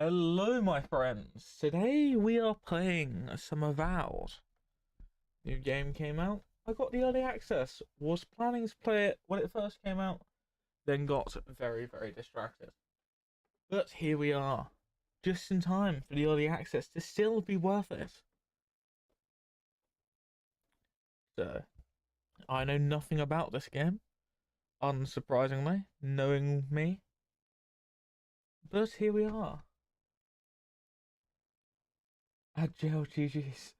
Hello, my friends. Today we are playing some Avowed. New game came out. I got the early access. Was planning to play it when it first came out, then got very, very distracted. But here we are, just in time for the early access to still be worth it. So, I know nothing about this game, unsurprisingly, knowing me. But here we are. At jail GG's.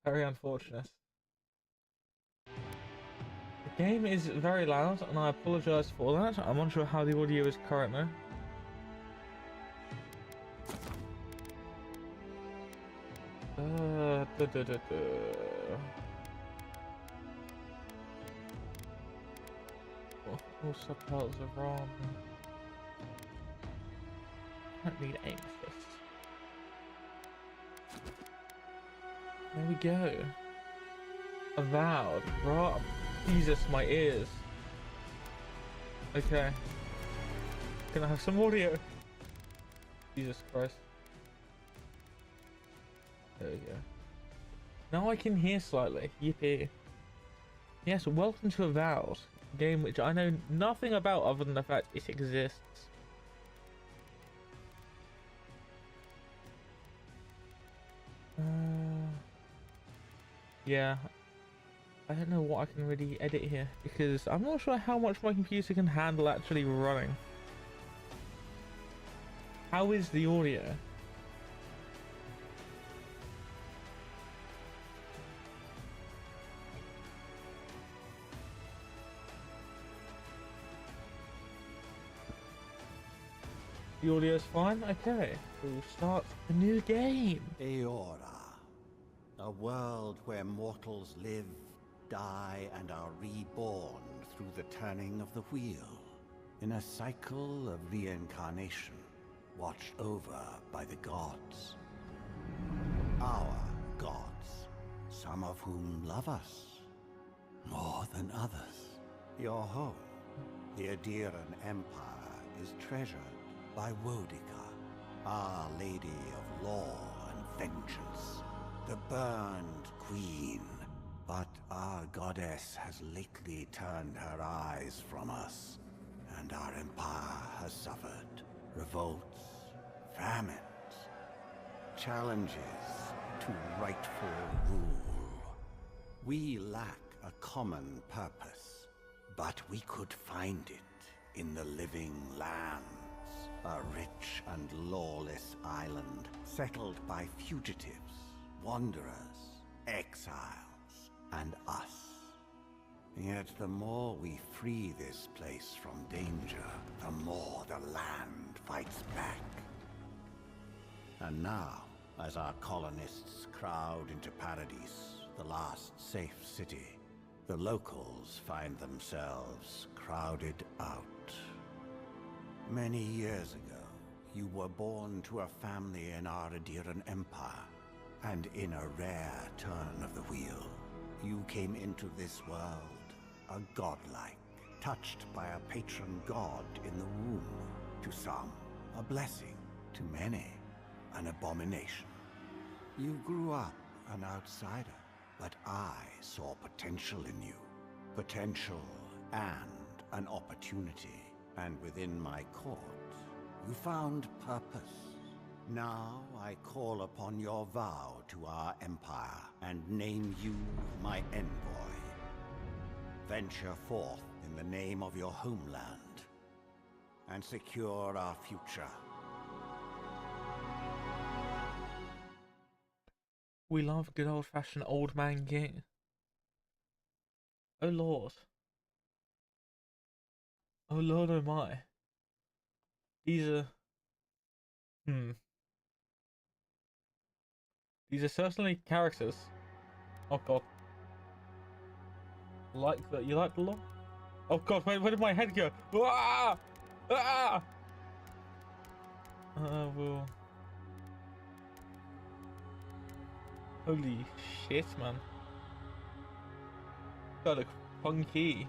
Very unfortunate. The game is very loud, and I apologise for that. I'm unsure how the audio is currently. Da, da, da, da. All subtitles are wrong. I don't need aim assist. There we go. Avowed. Bro, Jesus, my ears. Okay. Can I have some audio? Jesus Christ. There we go. Now I can hear slightly. Yippee. Yes, welcome to Avowed. A game which I know nothing about other than the fact it exists. Yeah. I don't know what I can really edit here because I'm not sure how much my computer can handle actually running. How is the audio? The audio's fine? Okay. We'll start a new game. Eora, a world where mortals live, die, and are reborn through the turning of the wheel, in a cycle of reincarnation, watched over by the gods. Our gods, some of whom love us more than others. Your home, the Adiran Empire, is treasured by Wodica, Our Lady of Law and Vengeance, the burned queen. But our goddess has lately turned her eyes from us, and our empire has suffered revolts, famines, challenges to rightful rule. We lack a common purpose, but we could find it in the living lands. A rich and lawless island settled by fugitives, wanderers, exiles, and us. Yet the more we free this place from danger, the more the land fights back. And now, as our colonists crowd into Paradise, the last safe city, the locals find themselves crowded out. Many years ago, you were born to a family in our Adiran Empire, and in a rare turn of the wheel, you came into this world, a godlike, touched by a patron god in the womb. To some, a blessing. To many, an abomination. You grew up an outsider, but I saw potential in you. Potential and an opportunity. And within my court, you found purpose. Now I call upon your vow to our empire and name you my envoy. Venture forth in the name of your homeland and secure our future. We love good old-fashioned old man king. Oh lord. Oh lord, oh my. These are... These are certainly characters. Oh god. Like that? You like the law? Oh god, where did my head go? Ah! Ah! Well... Holy shit, man. That look funky.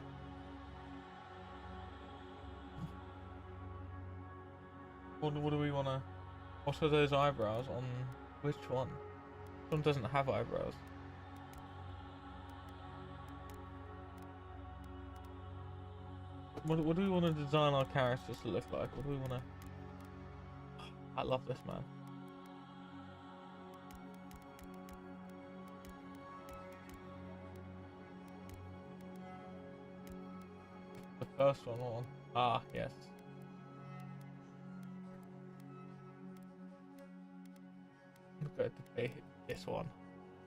What do we wanna... What are those eyebrows on which one? This one doesn't have eyebrows. What do we want to design our characters to look like? What do we want to... I love this man. The first one on. Ah, yes. Look at this one.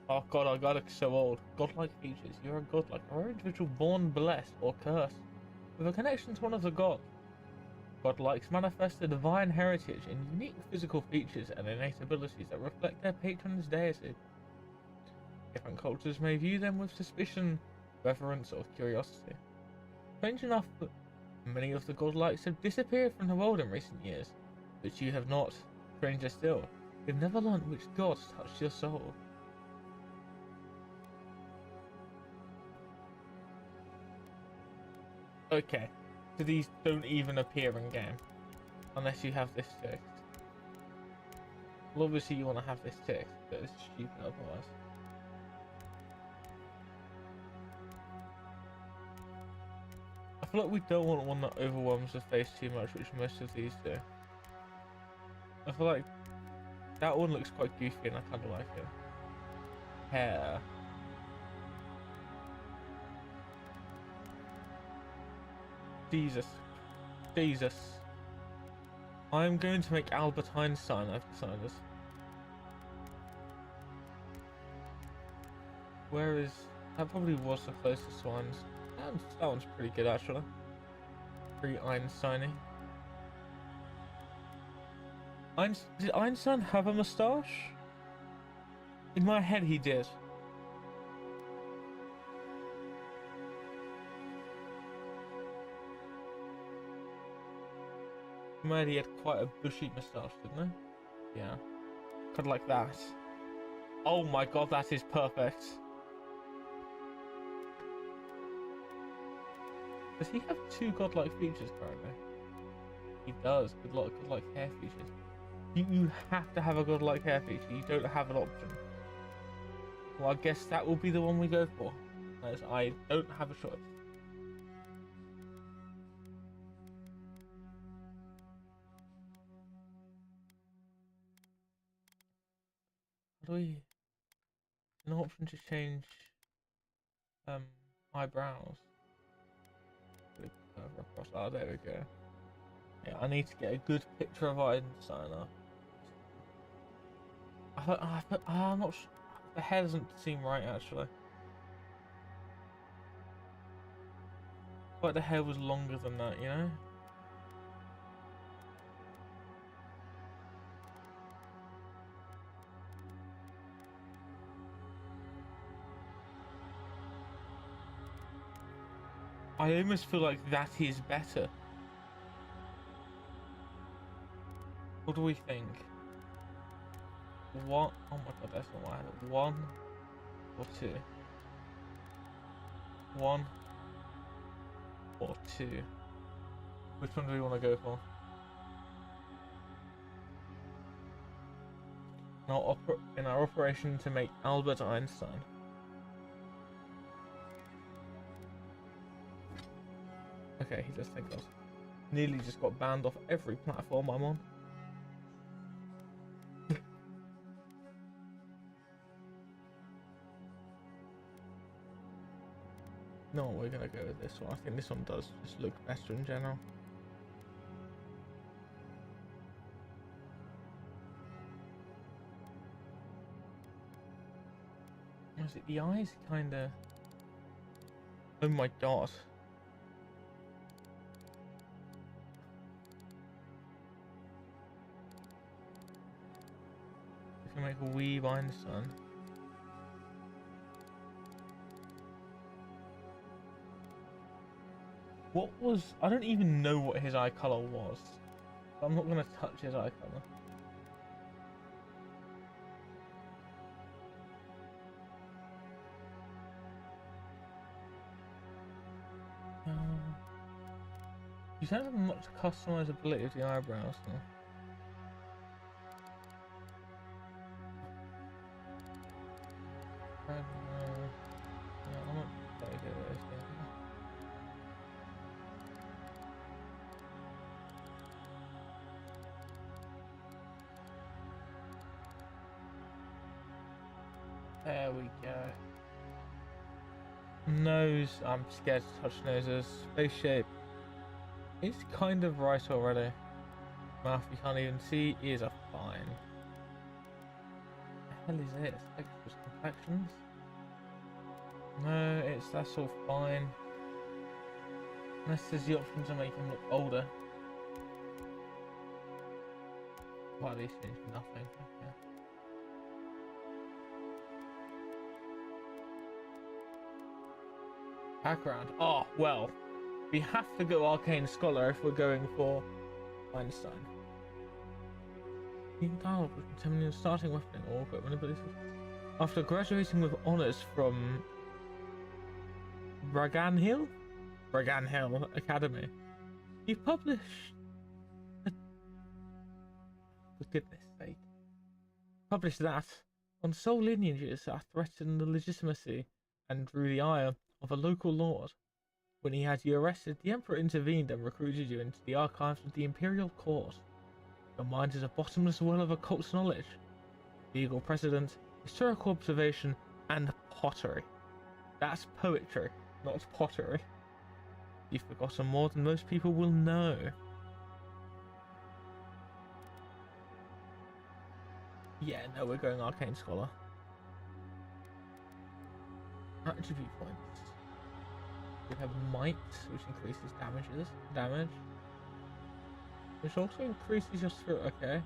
Oh god, our god looks so old. Godlike features. You're a godlike. Or an individual born blessed or cursed with a connection to one of the gods. Godlikes manifest a divine heritage in unique physical features and innate abilities that reflect their patron's deity. Different cultures may view them with suspicion, reverence, or curiosity. Strange enough that many of the godlikes have disappeared from the world in recent years, but you have not. Stranger still, you've never learned which god touched your soul. Okay, so these don't even appear in game unless you have this text. Well, obviously you want to have this text, but it's stupid otherwise. I feel like we don't want one that overwhelms the face too much, which most of these do. I feel like that one looks quite goofy and I kind of like it. Hair. Jesus. Jesus. I'm going to make Albert Einstein, I've decided. Where is... That probably was the closest one. That one's pretty good actually. Pretty Einstein-y. Did Einstein have a moustache? In my head he did. He had quite a bushy moustache, didn't he? Yeah. Kind of like that. Oh my god, that is perfect. Does he have two godlike features currently? He does. Godlike hair features. You have to have a godlike hair feature. You don't have an option. Well, I guess that will be the one we go for, as I don't have a choice. How do we... An option to change eyebrows. Across. Oh, there we go. Yeah, I need to get a good picture of Einstein. I'm not sure. The hair doesn't seem right actually. But the hair was longer than that, you know? I almost feel like that is better. What do we think? What? Oh my god, that's not what I had. 1 or 2? 1 or 2? Which one do we want to go for? In our operation to make Albert Einstein. Okay, he does think us. Nearly just got banned off every platform I'm on. No, we're gonna go with this one. I think this one does just look better in general. Was it the eyes kinda... Oh my god. We can make a wee Einstein. What was... I don't even know what his eye colour was. I'm not gonna touch his eye colour. You don't have much customizability of the eyebrows though. There we go. Nose. I'm scared to touch noses. Face shape. It's kind of right already. Mouth you can't even see. Ears are fine. What the hell is this? Textures, complexions? No, that's all fine. Unless there's the option to make him look older. Well, these things nothing. Okay. Background. Oh, well. We have to go Arcane Scholar if we're going for Einstein. You can dialogue with determining starting weapon or equipment abilities. After graduating with honours from Bragan Hill Academy, he published. For goodness sake, published that on sole lineages that threaten the legitimacy and drew the ire of a local lord. When he had you arrested, the Emperor intervened and recruited you into the archives of the Imperial Court. Your mind is a bottomless well of occult knowledge, legal precedent, historical observation, and pottery. That's poetry, not pottery. You've forgotten more than most people will know. Yeah, no, we're going Arcane Scholar. Attribute points. We have Might, which increases damage. Which also increases your spirit, okay.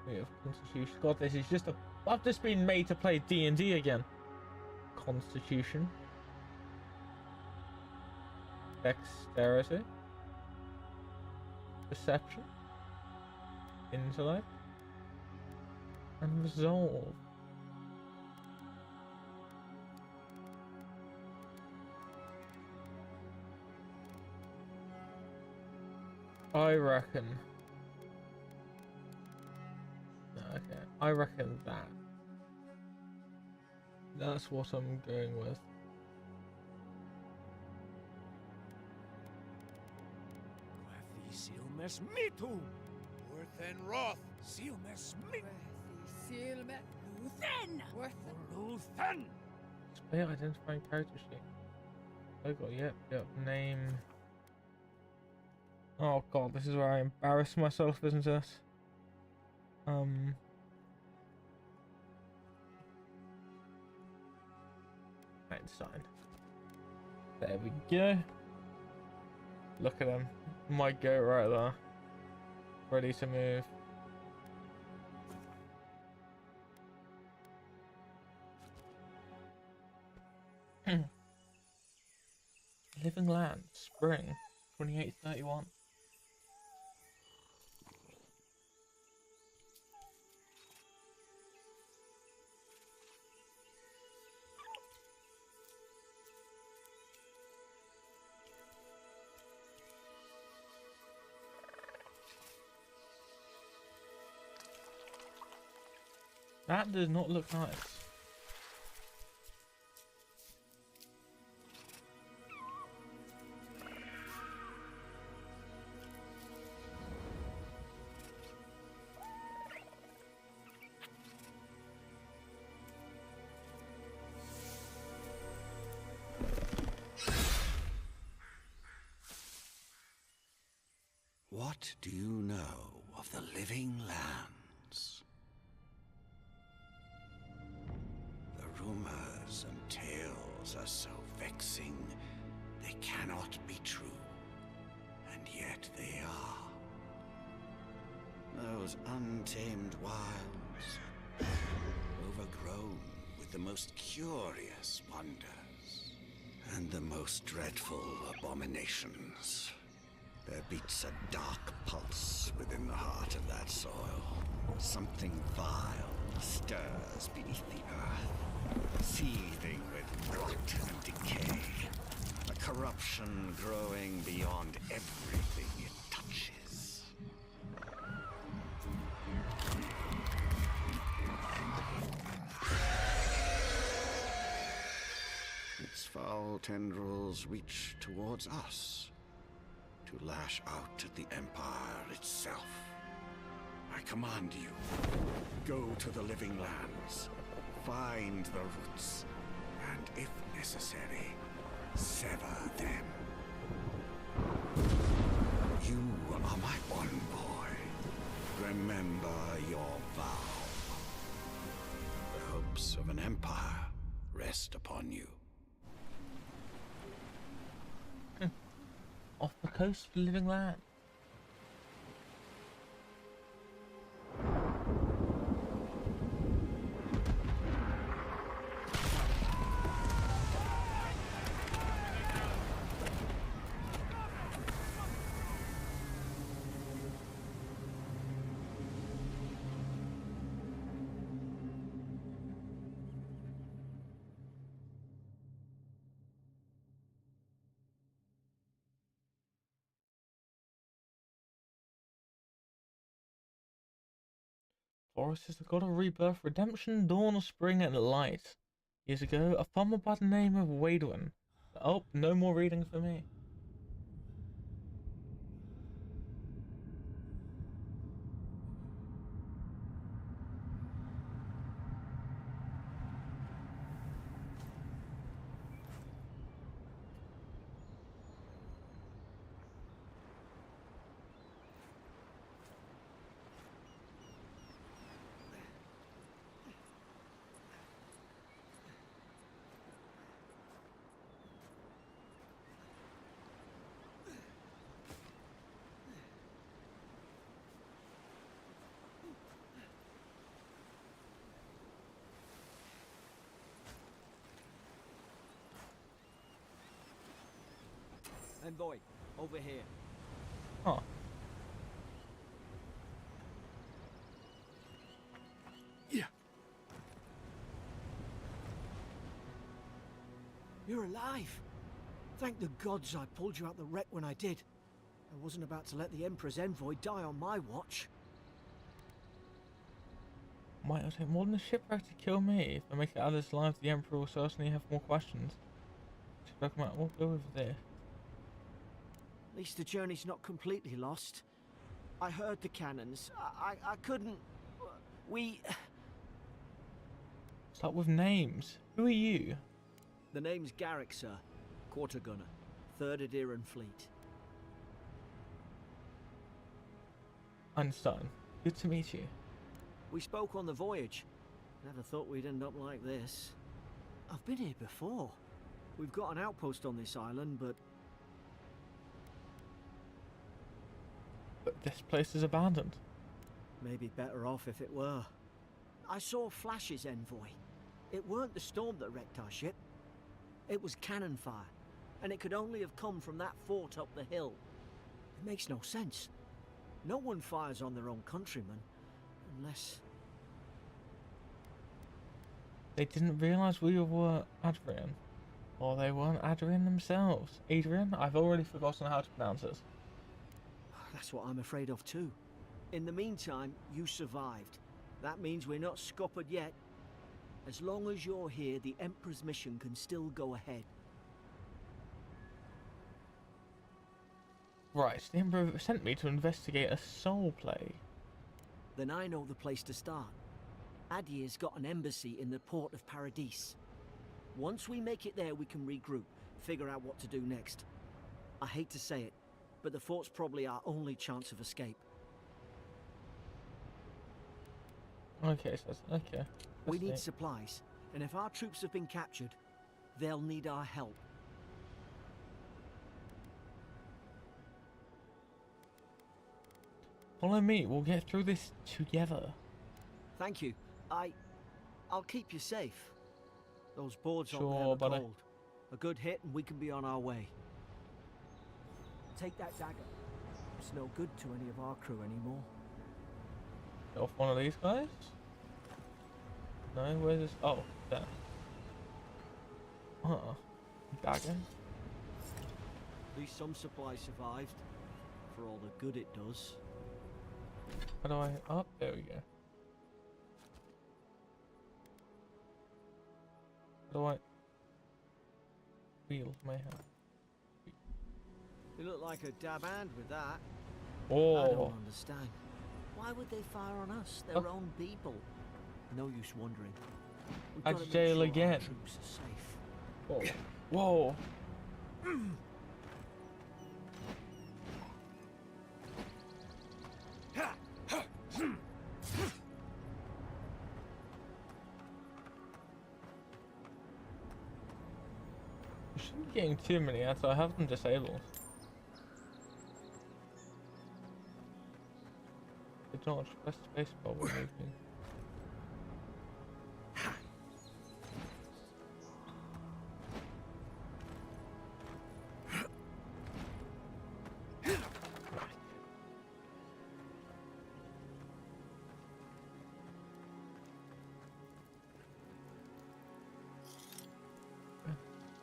We have Constitution. God, this is just a... I've just been made to play D&D again. Constitution. Dexterity. Perception. Intellect. And Resolve. I reckon. Okay, I reckon that's what I'm going with. Silmes mitu, Worthen Roth, Silmes mit, Silme Luthen, Worthen Luthen. Display identifying character sheet. I got yep, name. Oh god, this is where I embarrass myself, isn't it? Einstein. There we go. Look at him. My goat right there. Ready to move. Living Land, Spring, 2831. That does not look nice. What do you know of the living lands? The rumors and tales are so vexing, they cannot be true. And yet they are. Those untamed wilds, overgrown with the most curious wonders and the most dreadful abominations. There beats a dark pulse within the heart of that soil. Something vile stirs beneath the earth, seething with rot and decay. A corruption growing beyond everything it touches. Its foul tendrils reach towards us, to lash out at the Empire itself. I command you, go to the Living Lands, find the roots, and if necessary, sever them. You are my envoy. Remember your vow. The hopes of an empire rest upon you. Off the coast of the living land. Forest is the god of rebirth, redemption, dawn, spring, and light. Years ago, a farmer by the name of Wadwin. Oh, no more reading for me. Envoy, over here. Huh. Yeah. You're alive. Thank the gods I pulled you out the wreck when I did. I wasn't about to let the Emperor's envoy die on my watch. Might it take more than a shipwreck to kill me? If I make it out of this alive, the Emperor will certainly have more questions. Shipwreck might all go with this. At least the journey's not completely lost. I heard the cannons. I couldn't... We... Start with names. Who are you? The name's Garrick, sir. Quarter gunner. 3rd Adiran Fleet. Einstein. Good to meet you. We spoke on the voyage. Never thought we'd end up like this. I've been here before. We've got an outpost on this island, but this place is abandoned. maybe better off if it were. I saw flashes, envoy. It weren't the storm that wrecked our ship. It was cannon fire, and it could only have come from that fort up the hill. It makes no sense. No one fires on their own countrymen, unless... They didn't realize we were Adrian. Or they weren't Adrian themselves. Adrian? I've already forgotten how to pronounce it. That's what I'm afraid of too. In the meantime, you survived. That means we're not scuppered yet. As long as you're here, the Emperor's mission can still go ahead. Right, the Emperor sent me to investigate a soul play. Then I know the place to start. Adir's got an embassy in the port of Paradis. Once we make it there, we can regroup, figure out what to do next. I hate to say it, but the fort's probably our only chance of escape. Okay, so okay. We Let's need see. supplies, and if our troops have been captured, they'll need our help. Follow me, we'll get through this together. Thank you. I'll keep you safe. Those boards up Sure, there are buddy. gold. A good hit and we can be on our way. Take that dagger. It's no good to any of our crew anymore. Get off one of these guys? No, where's this? Oh, there. Dagger. At least some supplies survived. For all the good it does. How do I? Up, there we go. How do I? Wheel my hand. You look like a dab hand with that. I Oh, don't understand. Why would they fire on us, their own people? No use wondering. We've At got to make jail sure again. Our troops are safe. Whoa. Whoa. We shouldn't be getting too many ads, so I have them disabled. Dodge, press spacebar while moving.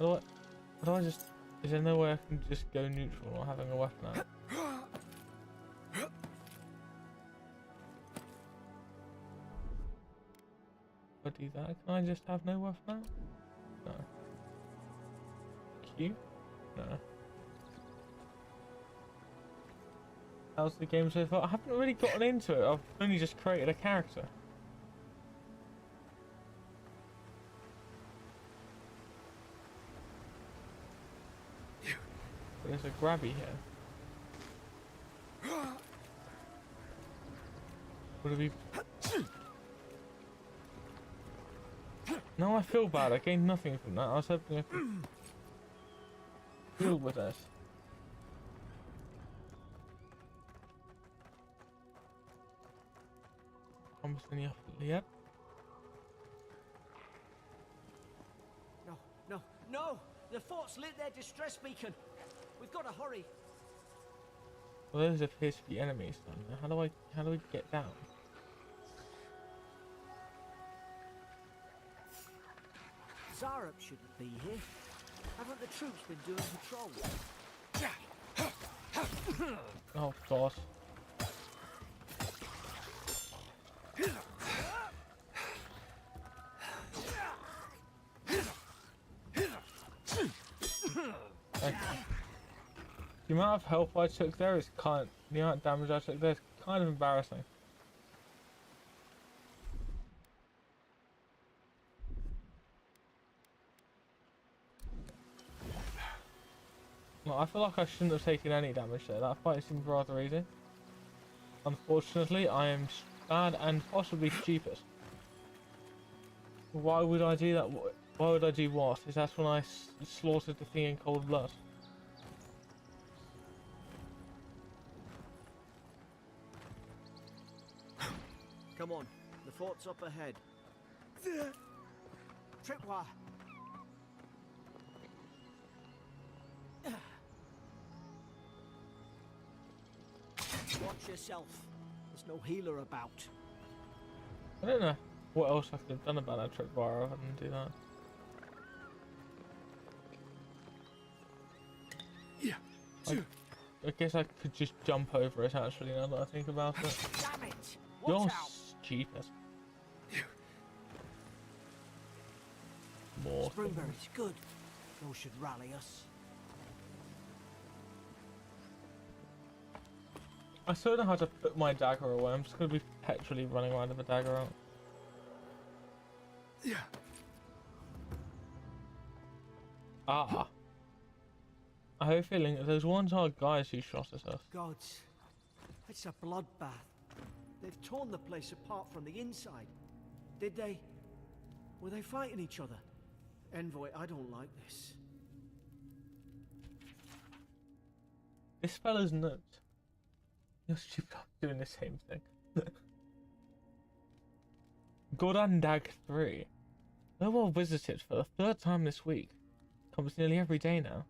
How do I just... Is there no way I can just go neutral not having a weapon out? If I do that, can I just have no weapon out? No. Q? No. How's the game so far? I haven't really gotten into it. I've only just created a character. There's a grabby here. Would it be... No, I feel bad. I gained nothing from that. I was hoping I could deal with this. Almost any up yet? No! The fort's lit their distress beacon. We've got to hurry. Well, those appear to be enemies. Then. How do we get down? Zarup shouldn't be here. Haven't the troops been doing patrol? Oh God. The amount of help I took there is the amount of damage I took there is kind of embarrassing. Well, I feel like I shouldn't have taken any damage there. That fight seemed rather easy. Unfortunately, I am bad and possibly stupid. Why would I do that? Why would I do what? Is that when I slaughtered the thing in cold blood? Come on, the fort's up ahead. Tripwire. Watch yourself. There's no healer about. I don't know what else I could have done about that tripwire other than do that. I guess I could just jump over it actually now that I think about it. Damn it! You're Watch out! stupid. More. Springberry's good. Those should rally us. I still don't know how to put my dagger away. I'm just going to be perpetually running around with a dagger out. Ah. I have a feeling that those ones are guys who shot at us. Gods, it's a bloodbath. They've torn the place apart from the inside. Did they? Were they fighting each other? Envoy, I don't like this. This fella's note. You're stupid. I'm doing the same thing. Gordandag 3. No well visited for the third time this week. Comes nearly every day now.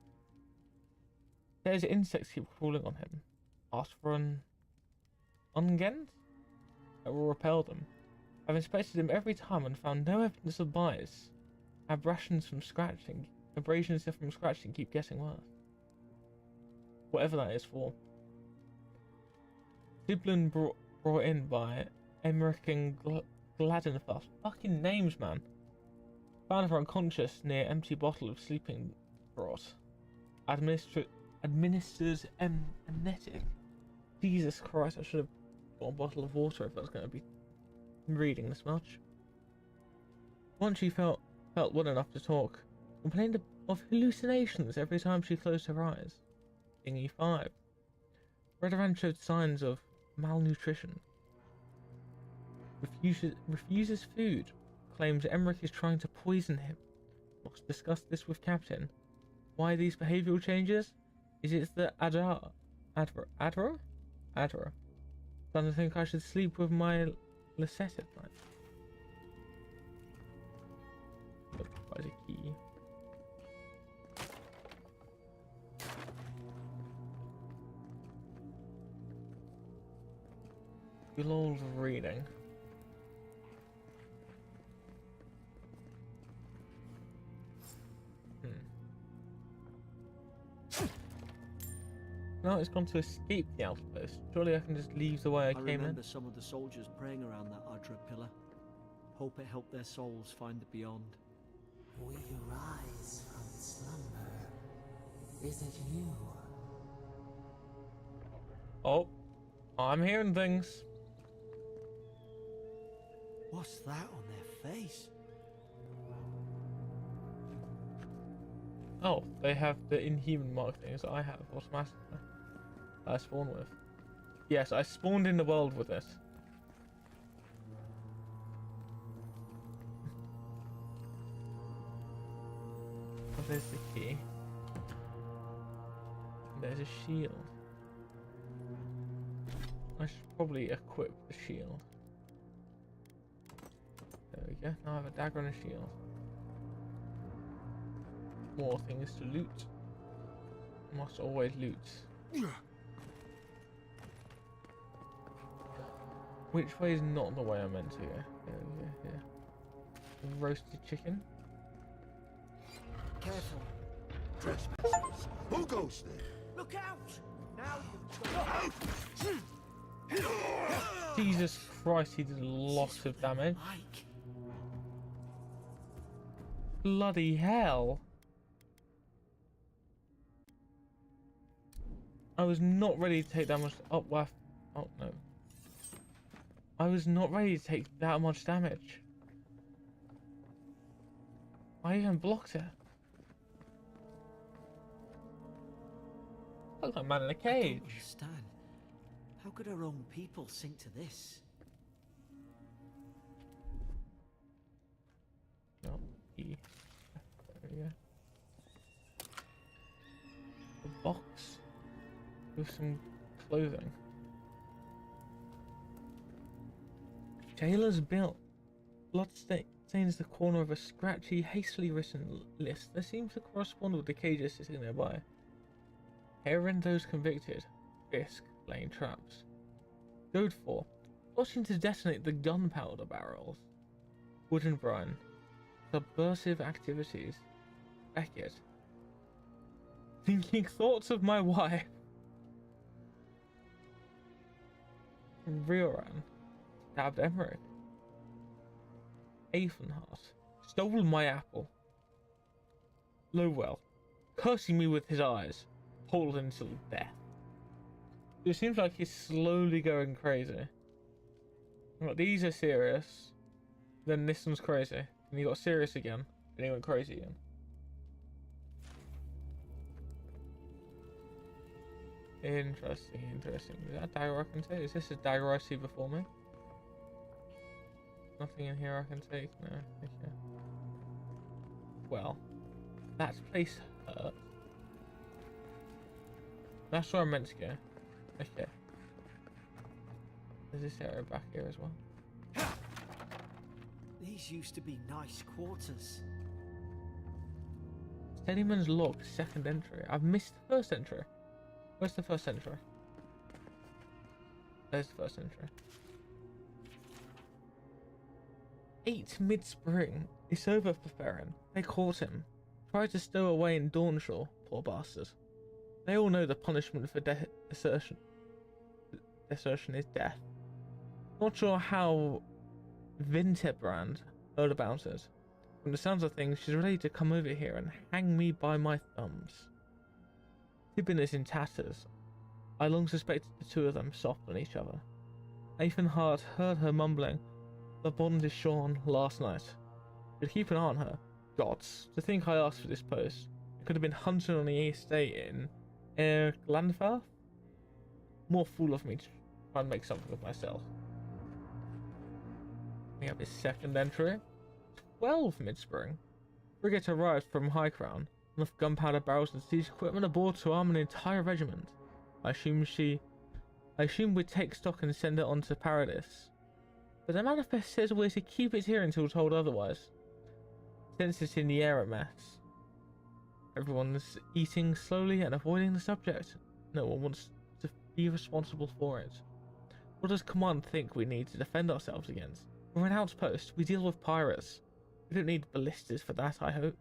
There's insects keep crawling on him. Ask for an ungent that will repel them. I've inspected him every time and found no evidence of bias. Abrasions from scratching keep getting worse. Whatever that is for. Dublin brought in by Emmerich and Gladenfuss. Fucking names, man. Found her unconscious near empty bottle of sleeping draught. Administers amnetic. Jesus Christ, I should have got a bottle of water if I was going to be reading this much. Once she felt well enough to talk, complained of hallucinations every time she closed her eyes. Thingy 5. Redoran showed signs of malnutrition. Refuses food. Claims Emmerich is trying to poison him. Must discuss this with Captain. Why these behavioural changes? Is it the Adra? Starting to think I should sleep with my Lisette at night. Where's a key? Good old reading. Now it's gone to escape the outpost. Surely I can just leave the way I came in. I remember some of the soldiers praying around that Adra pillar. Hope it helped their souls find the beyond. We rise from slumber. Is it you? Oh, I'm hearing things. What's that on their face? Oh, they have the inhuman mark things that I have automatically. I spawn with. Yes, I spawned in the world with this. Oh, there's the key. There's a shield. I should probably equip the shield. There we go. Now I have a dagger and a shield. More things to loot. Must always loot. Which way is not the way I meant to go? There we go, here. Roasted chicken. Careful. Trespassers. Who goes there? Look out! Now you've got... Jesus Christ, he did lots of damage. Like. Bloody hell. I was not ready to take that much. Oh, wow. Oh, no. I was not ready to take that much damage. I even blocked it. I look like a man in a I don't cage. understand. How could our own people sink to this? No, E. There we go. A box with some clothing. Taylor's bill. Blood stains the corner of a scratchy, hastily written list that seems to correspond with the cages sitting nearby. Here and those convicted. Fisk laying traps. Code 4. Plotting to detonate the gunpowder barrels. Wooden brine. Subversive activities. Beckett. Thinking thoughts of my wife. Rioran. Stabbed Emmerich. Aifenhart. Stole my apple. Lowell. Cursing me with his eyes. Hold until death. It seems like he's slowly going crazy. Like, these are serious. Then this one's crazy. And he got serious again. And he went crazy again. Interesting, interesting. Is that a dagger I can take? Is this a dagger I see before me? Nothing in here I can take? No. Okay. Well, that place hurt. That's where I meant to go. Okay. There's this area back here as well. These used to be nice quarters. Steadyman's log, second entry. I've missed the first entry. Where's the first entry? There's the first entry. 8 mid-spring. It's over for Farron. They caught him. Tried to stow away in Dawnshaw. Poor bastard. They all know the punishment for desertion is death. Not sure how Winterbrand heard about it. From the sounds of things, she's ready to come over here and hang me by my thumbs. Tibbin is in tatters. I long suspected the two of them soft on each other. Aifenhart heard her mumbling, "The bond is shorn" last night. Should keep an eye on her. Gods, to think I asked for this post. It could have been hunting on the estate in Glanfar. More fool of me to try and make something of myself. We have his second entry. 12 mid-spring. Frigate arrived from High Crown. Enough gunpowder barrels and siege equipment aboard to arm an entire regiment. I assume we'd take stock and send it on to Paradis. But the manifest says we're to keep it here until told otherwise. Since it's in the air at mass. Everyone's eating slowly and avoiding the subject. No one wants to be responsible for it. What does Command think we need to defend ourselves against? We're an outpost. We deal with pirates. We don't need ballistas for that, I hope.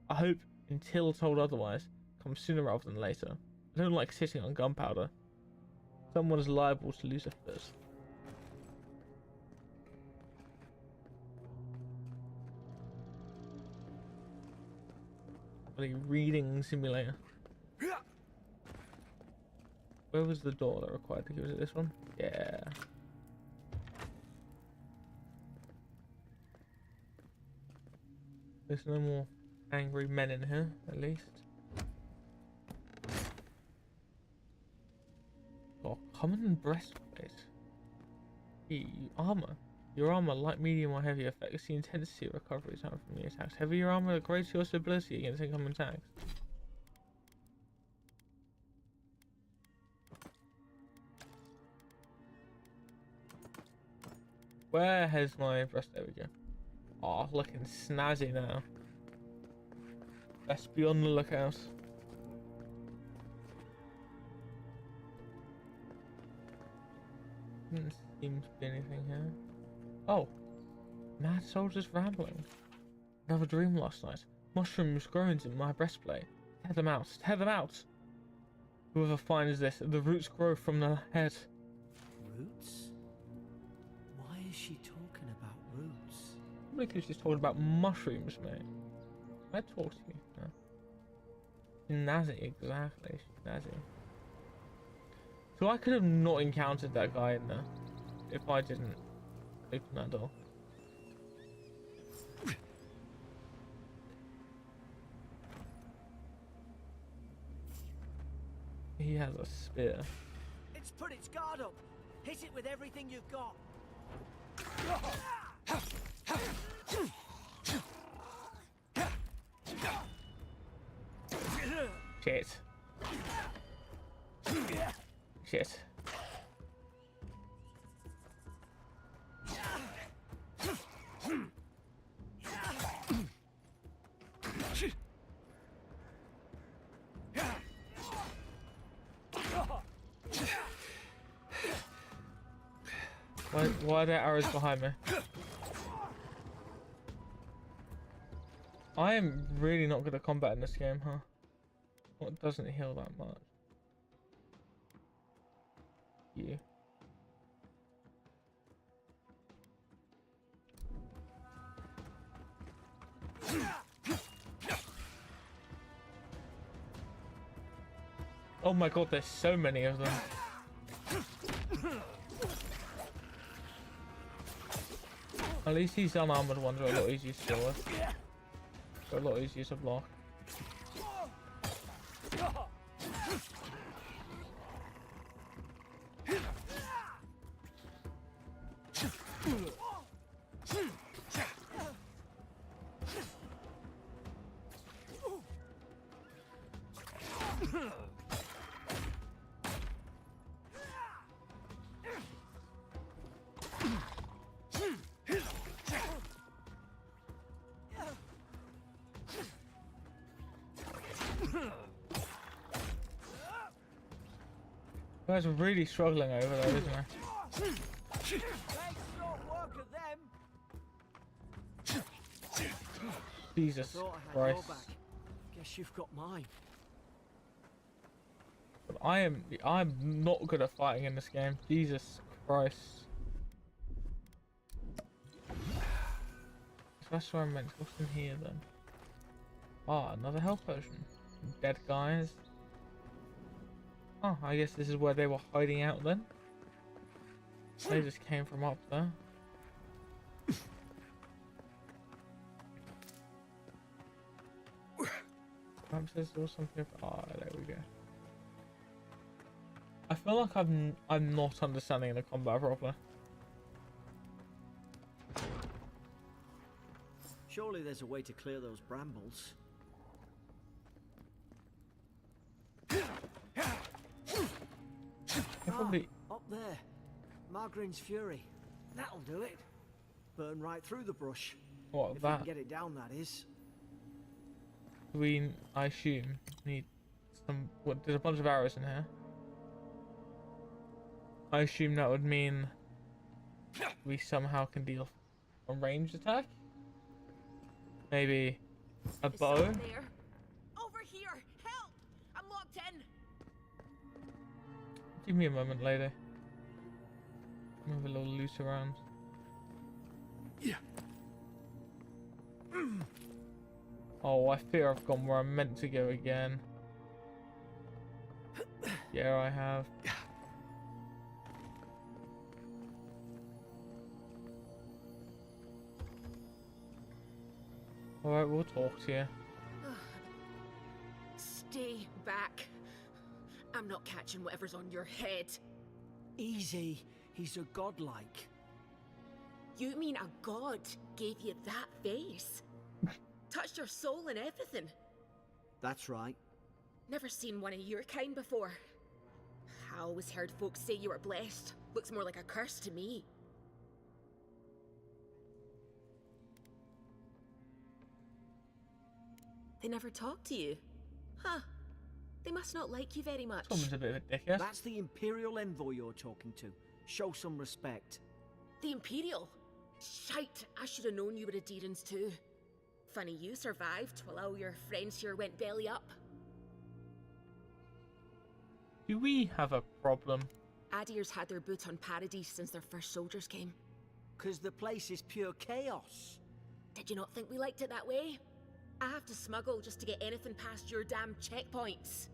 I hope until told otherwise comes sooner rather than later. I don't like sitting on gunpowder. Someone's liable to lose a foot. Bloody reading simulator. Where was the door that required to go? Was it this one? Yeah. There's no more angry men in here, at least. Oh, common breastplate. Armor. Your armor, light, medium, or heavy, affects the intensity of recovery time from the attacks. Heavier armor upgrades your stability against incoming attacks. Where has my breast? There we go. Oh, looking snazzy now. Best be on the lookout. Doesn't seem to be anything here. Oh, mad soldiers rambling. Another dream last night. Mushrooms growing in my breastplate. Tear them out. Tear them out. Whoever finds this, the roots grow from the head. Roots? Why is she talking about roots? Probably because she's talking about mushrooms, mate. I talk to you. No. Snazzy, exactly. Snazzy. So I could have not encountered that guy in there if I didn't open that door. He has a spear. It's put its guard up. Hit it with everything you've got. Shit. Shit. Why are there arrows behind me? I am really not good at combat in this game, huh? What doesn't heal that much? You. Oh my god, there's so many of them. At least these unarmored ones are a lot easier to deal with. They're a lot easier to block. You guys are really struggling over there, isn't it? Jesus Christ. Guess you've got mine. But I'm not good at fighting in this game. Jesus Christ. So that's where I meant. What's in here then? Ah, another health potion. Dead guys. Oh, I guess this is where they were hiding out then. They just came from up there. Perhaps there's still something. Ah, there we go. I feel like I'm not understanding the combat properly. Surely there's a way to clear those brambles. Probably. Up there. Margarine's Fury. That'll do it. Burn right through the brush. What If we that? can get it down, that is. We, I assume, need some. What? There's a bunch of arrows in here. I assume that would mean we somehow can deal a ranged attack. Maybe a Is bow. someone there? Over here! Help! I'm locked in! Give me a moment, lady. Move a little loose around. Yeah. Oh, I fear I've gone where I'm meant to go again. Yeah, I have. Alright, we'll talk to you. Stay back. I'm not catching whatever's on your head. Easy. He's a godlike. You mean a god gave you that face? Touched your soul and everything? That's right. Never seen one of your kind before. I always heard folks say you were blessed. Looks more like a curse to me. They never talk to you? Huh. They must not like you very much. Someone's a bit of a dickhead. That's the Imperial Envoy you're talking to. Show some respect. The Imperial? Shite, I should have known you were a Deerans too. Funny you survived while all your friends here went belly up. Do we have a problem? Adir's had their boot on Paradise since their first soldiers came. 'Cause the place is pure chaos. Did you not think we liked it that way? I have to smuggle just to get anything past your damn checkpoints.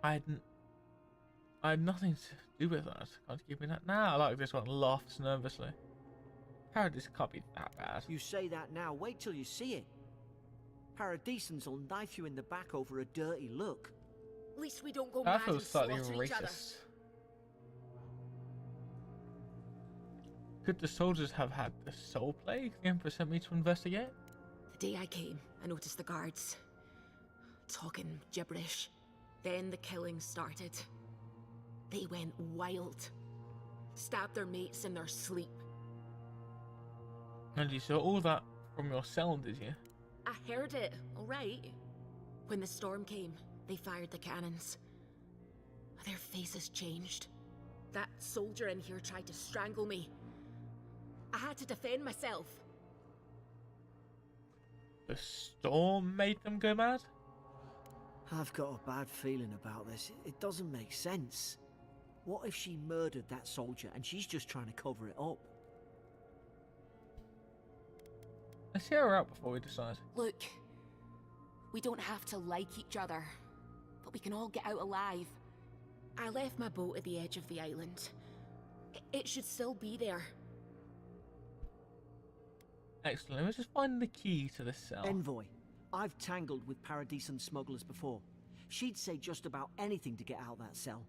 I had nothing to do with that. Can't give me that. Nah, I like this one. Laughs nervously. Paradise can't be that bad. You say that now, wait till you see it. Paradisans will knife you in the back over a dirty look. At least we don't go That mad and feels slightly slaughter each other. racist. Could the soldiers have had the soul plague the Emperor sent me to investigate? The day I came, I noticed the guards talking gibberish. Then the killing started. They went wild. Stabbed their mates in their sleep. And you saw all that from your cell, did you? I heard it, alright. When the storm came, they fired the cannons. Their faces changed. That soldier in here tried to strangle me. I had to defend myself. The storm made them go mad? I've got a bad feeling about this. It doesn't make sense. What if she murdered that soldier and she's just trying to cover it up? Let's hear her out before we decide. Look, we don't have to like each other, but we can all get out alive. I left my boat at the edge of the island. It should still be there. Excellent. Let's just find the key to this cell. Envoy, I've tangled with Paradisan smugglers before. She'd say just about anything to get out that cell.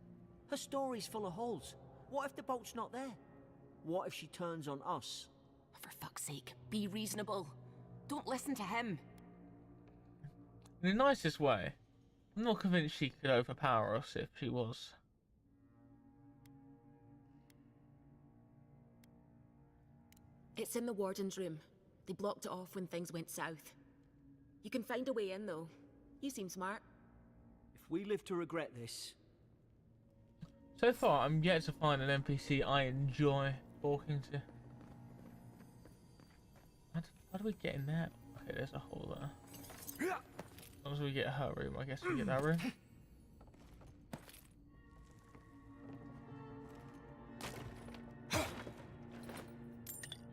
Her story's full of holes. What if the boat's not there? What if she turns on us? For fuck's sake, be reasonable. Don't listen to him. In the nicest way. I'm not convinced she could overpower us if she was. It's in the warden's room. They blocked it off when things went south. You can find a way in, though. You seem smart. If we live to regret this... So far, I'm yet to find an NPC I enjoy talking to. How do we get in there? Okay, there's a hole there. As long as we get her room, I guess we get that room.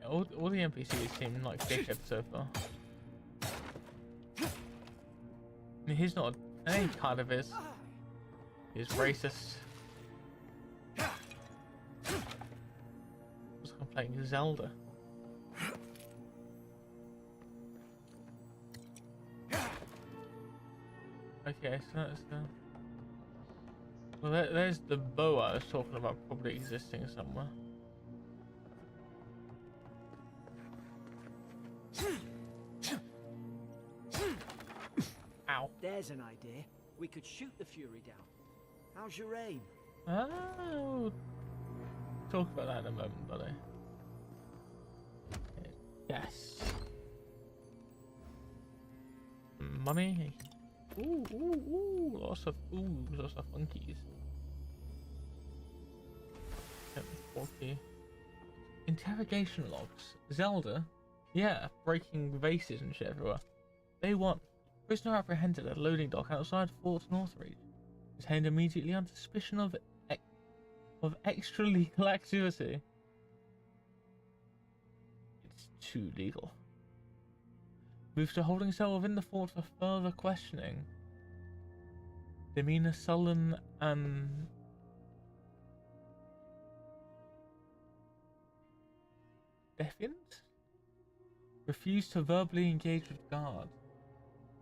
Yeah, all the NPCs seem like dickheads so far. I mean, he's not. He kind of is. He's racist. Looks like I'm playing Zelda. Okay, so that's the... Well, there's the bow I was talking about probably existing somewhere. Ow. There's an idea. We could shoot the Fury down. How's your aim? Oh, talk about that in a moment, buddy. Yes. Money. Ooh, ooh, ooh, lots of funkies. 40. Interrogation logs. Zelda? Yeah, breaking vases and shit everywhere. They want prisoner apprehended at a loading dock outside Fort Northreach. Detained immediately on suspicion of extra legal activity. It's too legal. Moved to holding cell within the fort for further questioning. Demeanor sullen and defiant? Refused to verbally engage with guard.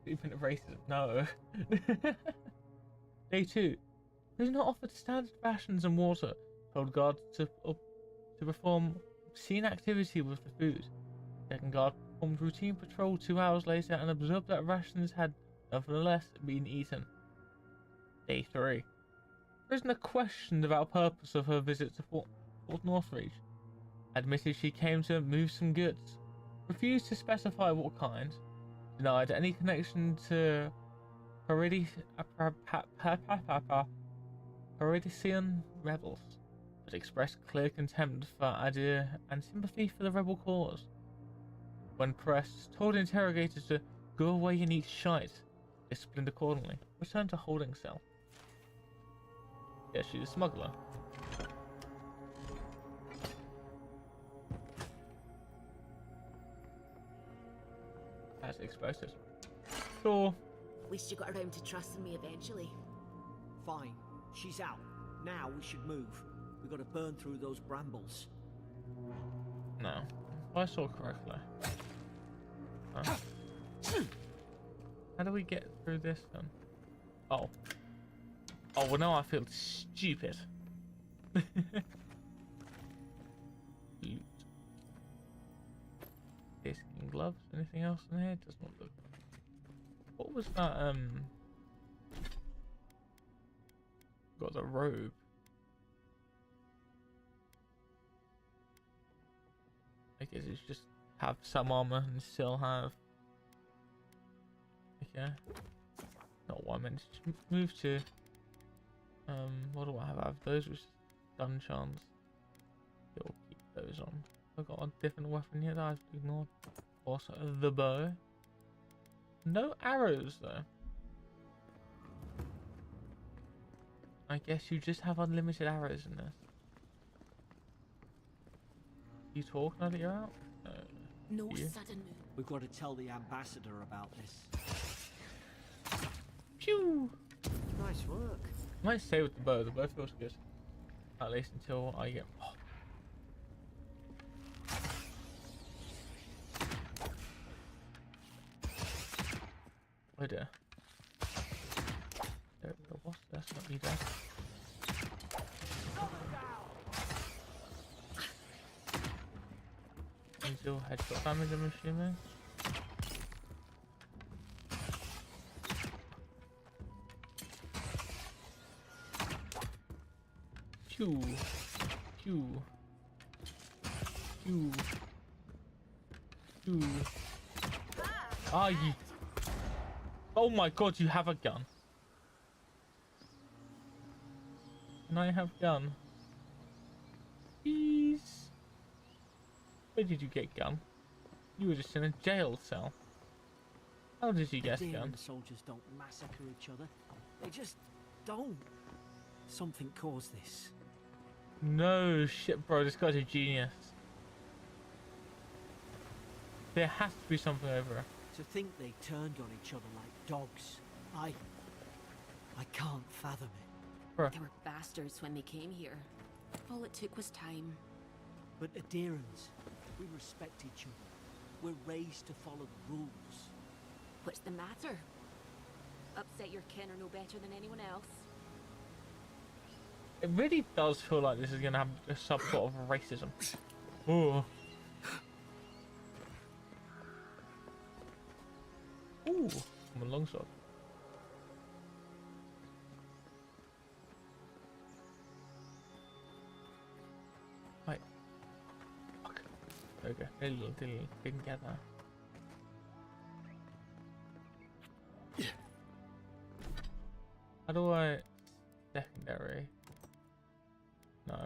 Even racism, no. Day 2. Prisoner offered standard rations and water. Told guard to perform obscene activity with the food. Second guard performed routine patrol 2 hours later and observed that rations had nevertheless been eaten. Day 3. Prisoner questioned about purpose of her visit to Fort Northreach. Admitted she came to move some goods. Refused to specify what kind. Denied any connection to Paradisian rebels, but expressed clear contempt for Adir and sympathy for the rebel cause. When pressed, told interrogators to go away and eat shite. Disciplined accordingly. Returned to holding cell. Yeah, she's a smuggler. That's explosives. Sure. Least you got around to trusting me eventually. Fine. She's out. Now we should move. We've got to burn through those brambles. No. If I saw correctly. Huh? How do we get through this then? Oh. Oh, well now I feel stupid. Loot. Disc and gloves. Anything else in here? Does not look. What was that? Got the robe. I guess it's just have some armor and still have. Okay. Not what I meant to move to. What do I have? I have those with stun chance. You'll keep those on. I've got a different weapon here that I've ignored. Also, the bow. No arrows though. I guess you just have unlimited arrows in this. You talk now that you're out? No you? sudden move. We've got to tell the ambassador about this. Phew! Nice work. I might stay with the bow. The bow feels good. At least until I get. Oh. Oh dear. What's that's not you there. Still headshot damage, I'm assuming. Pew. Pew. Pew. Pew. Ah, you. Oh my god, you have a gun. Can I have gun? Please. Where did you get gun? You were just in a jail cell. How did you get gun? Soldiers don't massacre each other. They just don't. Something caused this. No shit, bro. This guy's a genius. There has to be something over here. To think they turned on each other like dogs. I can't fathom it. Bro. They were bastards when they came here. All it took was time. But adherents, we respect each other. We're raised to follow the rules. What's the matter? upset your kin are no better than anyone else. It really does feel like this is gonna have some sort of racism. Ooh. Ooh, I'm a longsword. Wait. Fuck. Okay, didn't get that. How do I secondary? No.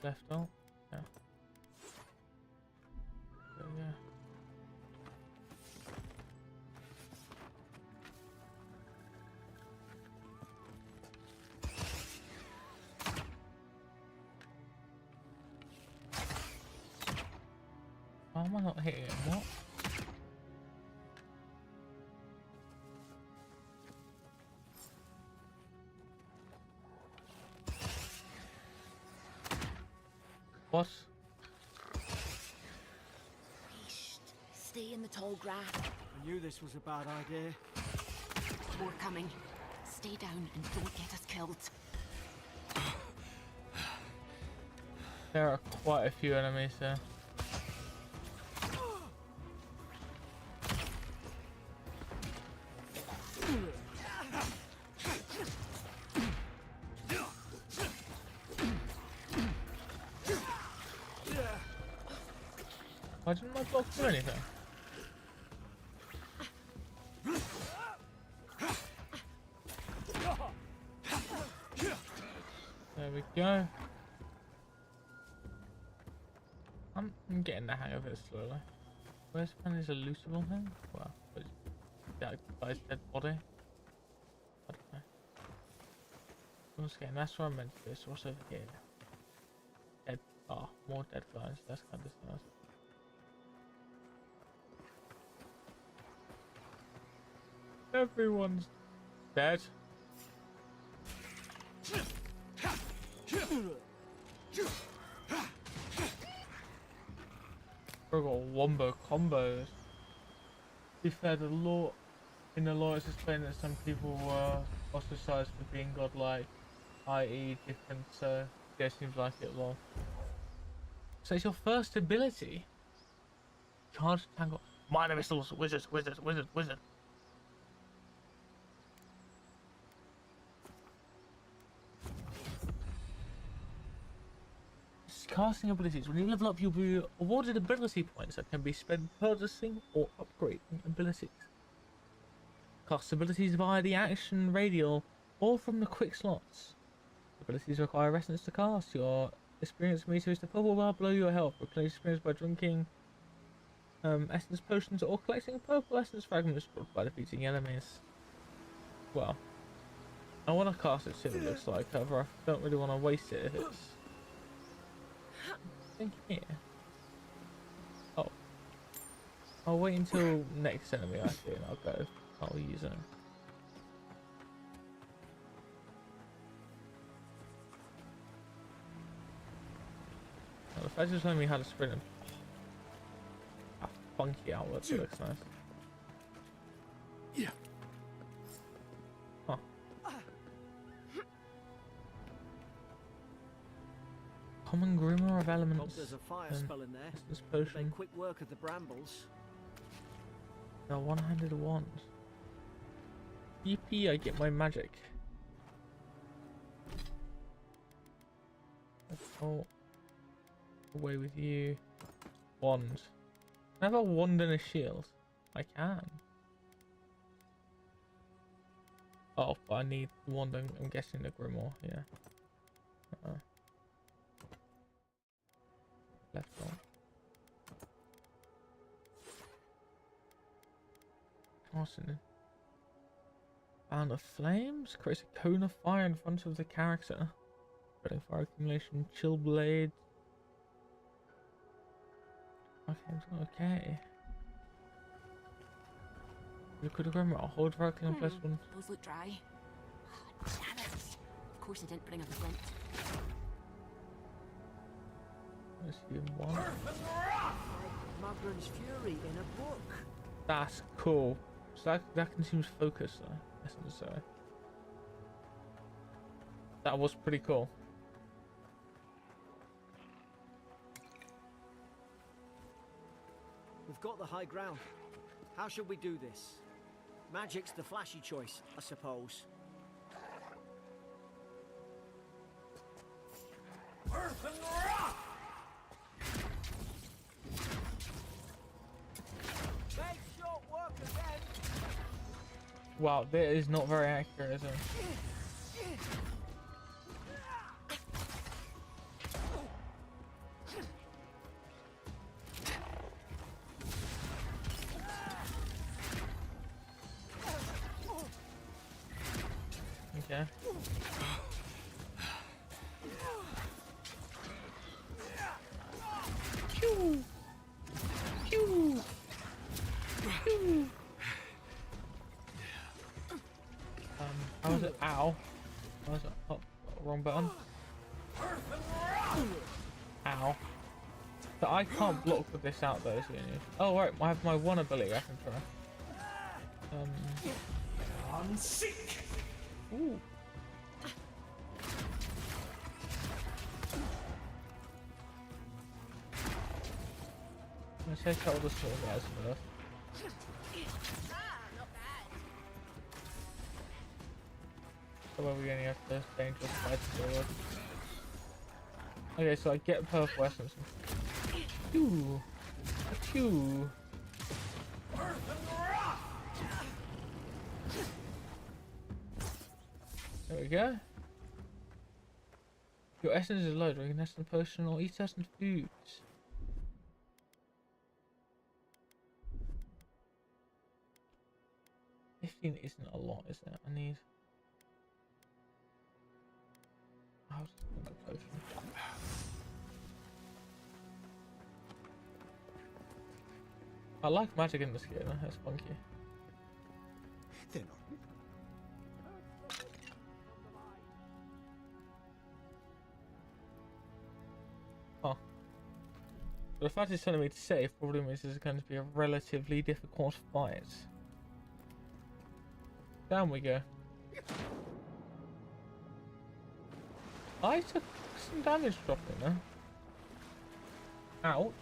Left alt? Yeah. There we go. Why am I not hitting it? What? What? Stay in the tall grass. I knew this was a bad idea. More coming. Stay down and don't get us killed. There are quite a few enemies there. Why didn't my block do anything? There we go. I'm getting the hang of it slowly. Where's Penny's elusible thing? Well, that guy's dead body. I don't know. Once again, that's where I'm meant to be. So what's over here? Dead. Oh, more dead guys. That's kind of nice. Everyone's dead. We've got wombo combos. To be fair, the law in the law it's explained that some people were ostracized for being godlike, i.e. different, so yeah, it seems like it will. So it's your first ability. Charge tangle. Minor missiles, wizard. Casting abilities. When you level up, you'll be awarded ability points that can be spent purchasing or upgrading abilities. Cast abilities via the action radial or from the quick slots. Abilities require essence to cast. Your experience meter is the purple bar below your health. Replace experience by drinking essence potions or collecting purple essence fragments brought by defeating enemies. Well, I want to cast it, see what it looks like. However, I don't really want to waste it if it's. Think here. Oh. I'll wait until next enemy I see and I'll use it. Well, the fact just showing me how to sprint and funky outwards, it looks nice. Yeah. Huh. Common Grimoire of Elements. Hope there's a fire spell in there. This Make potion. quick work of the brambles. The one-handed wand. EP, I get my magic. Let's go away with you. Wand. Can I have a wand and a shield? I can. Oh, but I need the wand. I'm guessing the Grimoire. Yeah. Left on. Awesome. Bound of Flames creates a cone of fire in front of the character. Spreading fire accumulation, chill blade. Okay. Liquid Grimoire. Hold right click on plus one. Those look dry. Damn it. Of course I didn't bring a flint. Let's see one. Magran's Fury in a book. That's cool. So that consumes focus though. That's necessary. That was pretty cool. We've got the high ground. How should we do this? Magic's the flashy choice, I suppose. Earth and rock! Make short work again! Wow, that is not very accurate, is it? Okay. Pew! Pew! Pew! How was it? Ow. How was it? Oh, wrong button. Ow. So I can't block with this out though, so you need. Oh right, I have my one ability I can try. On seek! Ooh. Let's check out all the small guys first. So where we only have the dangerous fights to deal with. Okay, so I get purple essence. Phew. Phew. There we go. Your essence is low. Drink an essence potion or eat essence foods. $15 isn't a lot, is it? I need. How's the potion? I like magic in this game. That's funky. They're not. Huh. But the fact it's telling me to save probably means this is going to be a relatively difficult fight. Down we go. I took some damage dropping there. Ouch.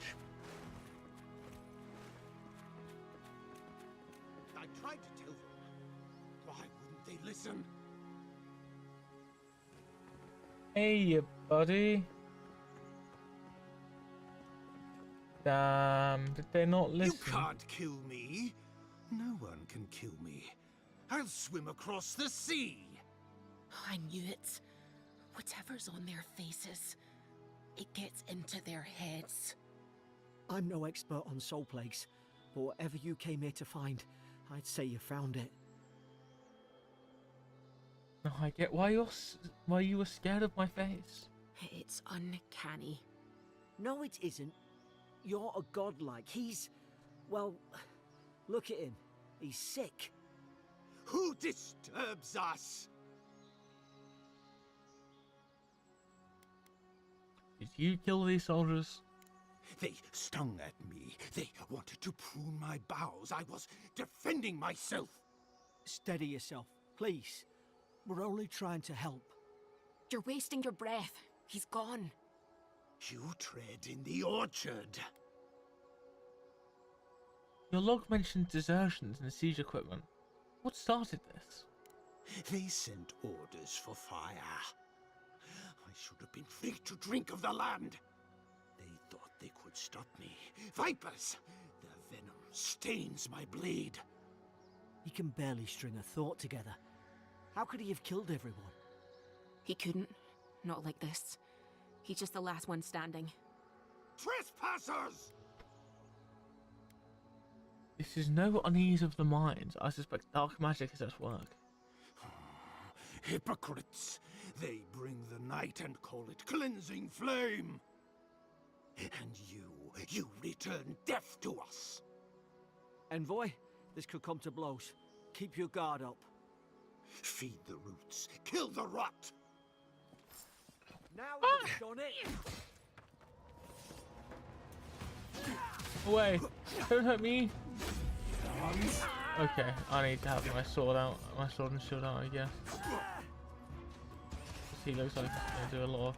I tried to tell them. Why wouldn't they listen? Hey, buddy. Damn, did they not listen? You can't kill me. No one can kill me. I'll swim across the sea. I knew it. Whatever's on their faces, it gets into their heads. I'm no expert on soul plagues, but whatever you came here to find, I'd say you found it. No, I get why you were scared of my face. It's uncanny. No, it isn't. You're a godlike. He's... well, look at him. He's sick. Who disturbs us? Did you kill these soldiers? They stung at me. They wanted to prune my boughs. I was defending myself. Steady yourself, please. We're only trying to help. You're wasting your breath. He's gone. You tread in the orchard. Your log mentioned desertions and siege equipment. What started this? They sent orders for fire. I should have been free to drink of the land. They thought they could stop me. Vipers! Their venom stains my blade. He can barely string a thought together. How could he have killed everyone? He couldn't. Not like this. He's just the last one standing. Trespassers! This is no unease of the mind. I suspect dark magic is at work. Hypocrites! They bring the night and call it cleansing flame. And you return death to us. Envoy, this could come to blows. Keep your guard up. Feed the roots, kill the rot. Now you've done it! Away! Don't hurt me! Okay, I need to have my sword out, my sword and shield out, I guess. He looks like he's gonna do a lot of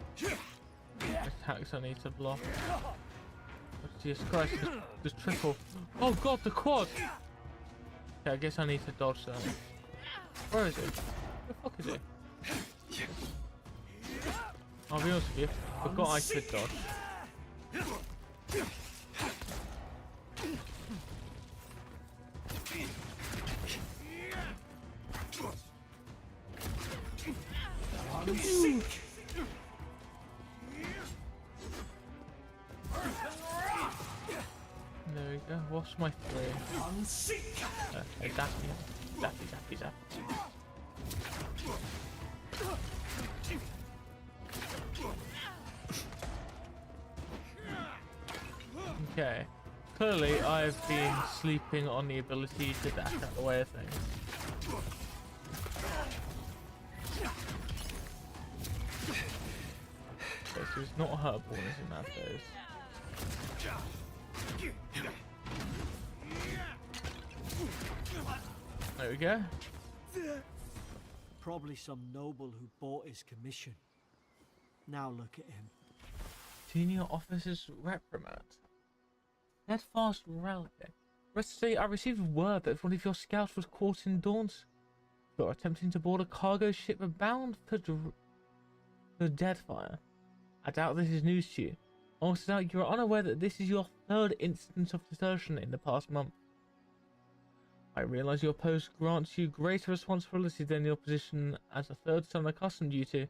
attacks I need to block. Oh, Jesus Christ, just triple. Oh god, the quad! Okay, I guess I need to dodge that. Where is he? Where the fuck is he? I'll be honest with you, I forgot I could dodge. There we go. What's my three? Zappy, zappy, zappy. Okay. Clearly, I've been sleeping on the ability to dash out the way of things. Okay, so it's not her bonus in that phase. There we go. Probably some noble who bought his commission. Now look at him. Senior officer's reprimand. Steadfast reality. Rest say I received word that one of your scouts was caught in Dawn's for attempting to board a cargo ship bound for Deadfire. I doubt this is news to you. I also doubt you are unaware that this is your third instance of desertion in the past month. I realize your post grants you greater responsibility than your position as a third son accustomed you to,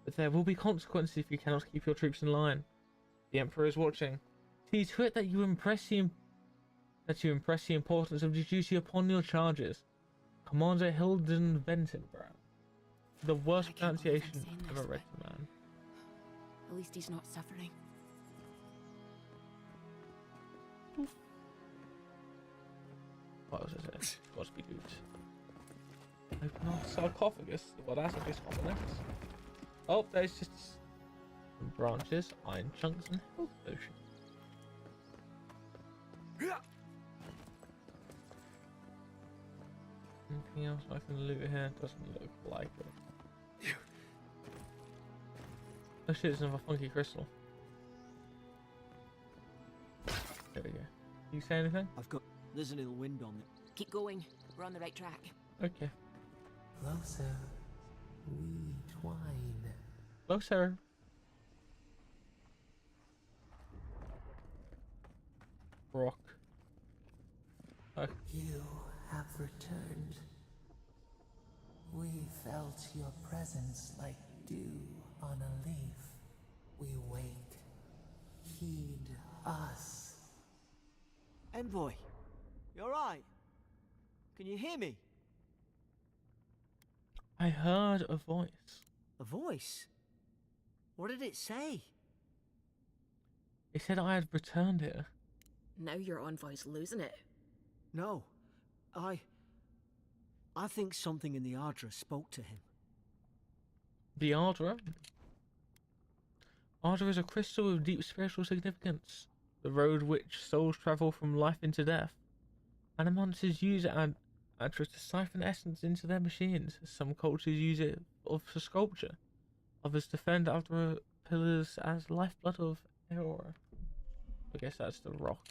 but there will be consequences if you cannot keep your troops in line. The Emperor is watching. See to it that you impress the importance of the duty upon your charges. Commander Hilden Ventenbrow. The worst pronunciation ever read to man. At least he's not suffering. What was it? Must be good. Open our sarcophagus. Well, that's a bit ominous. Oh, there's just some branches, iron chunks, and health potion. Anything else I can loot here? Doesn't look like it. Oh shit, there's another funky crystal. There we go. You say anything? There's an ill wind on it. Keep going. We're on the right track. Okay. Closer, we twine. Closer. Rock. You have returned. We felt your presence like dew on a leaf. We wake. Heed us. Envoy, you alright? Can you hear me? I heard a voice. A voice? What did it say? It said I had returned here. Now your envoy's losing it. No. I think something in the Ardra spoke to him. The Ardra? Ardra is a crystal of deep spiritual significance. The road which souls travel from life into death. Animances use Ardra to siphon essence into their machines. Some cultures use it for sculpture. Others defend Ardra pillars as lifeblood of Aurora. I guess that's the rock.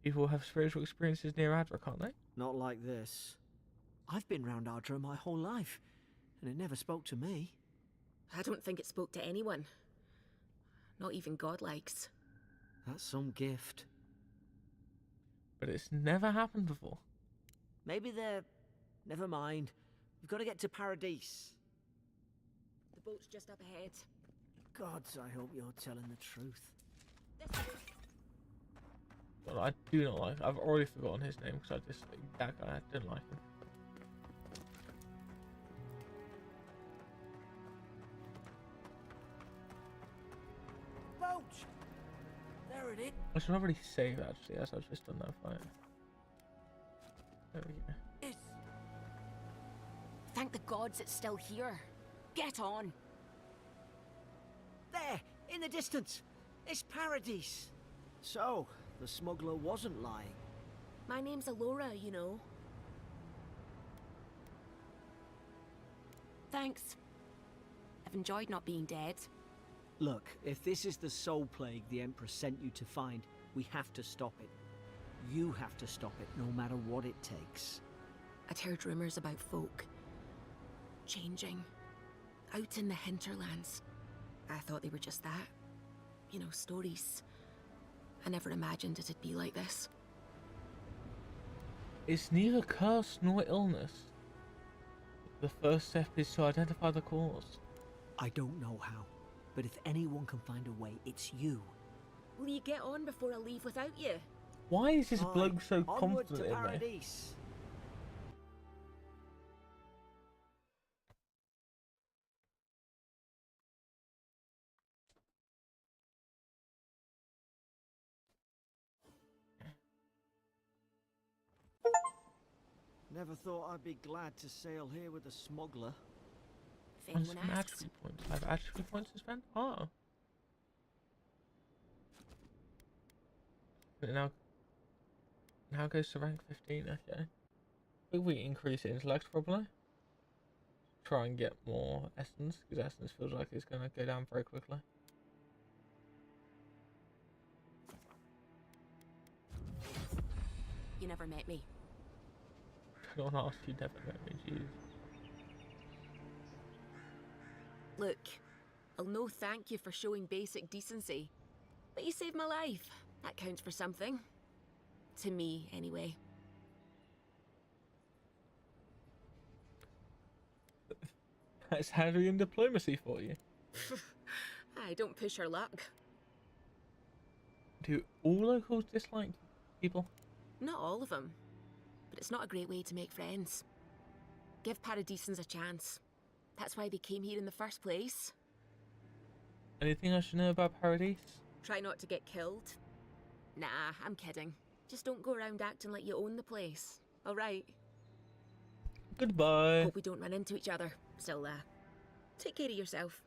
People have spiritual experiences near Ardra, can't they? Not like this. I've been round Ardra my whole life, and it never spoke to me. I don't think it spoke to anyone. Not even godlikes. That's some gift. But it's never happened before. Maybe they're... Never mind. We've got to get to Paradise. The boat's just up ahead. Gods, I hope you're telling the truth. But I do not like. I've already forgotten his name because I just that guy. I didn't like him. Boat! There it is. I should already save actually, as I've just done that fight. There we go. It's... Thank the gods it's still here. Get on. There! In the distance! It's Paradise! So, the smuggler wasn't lying. My name's Alora, you know. Thanks. I've enjoyed not being dead. Look, if this is the soul plague the Emperor sent you to find, we have to stop it. You have to stop it, no matter what it takes. I'd heard rumors about folk changing out in the hinterlands. I thought they were just that. You know, stories. I never imagined it'd be like this. It's neither curse nor illness. The first step is to identify the cause. I don't know how, but if anyone can find a way, it's you. Will you get on before I leave without you? Why is this Aye, bloke so onward confident to in me? Paradise. Never thought I'd be glad to sail here with a smuggler. If On anyone some asks. attribute points. I have attribute points to spend? Oh. But now goes to rank 15, okay. If we increase intellect probably. Try and get more essence, because essence feels like it's gonna go down very quickly. You never met me. Don't ask, you never met me, jeez. Look, I'll no thank you for showing basic decency. But you saved my life. That counts for something. To me, anyway. That's Harry in diplomacy for you. I don't push her luck. Do all locals dislike people? Not all of them. But it's not a great way to make friends. Give Paradisans a chance. That's why they came here in the first place. Anything I should know about Paradise? Try not to get killed. Nah, I'm kidding. Just don't go around acting like you own the place. Alright? Goodbye. Hope we don't run into each other. Still, take care of yourself.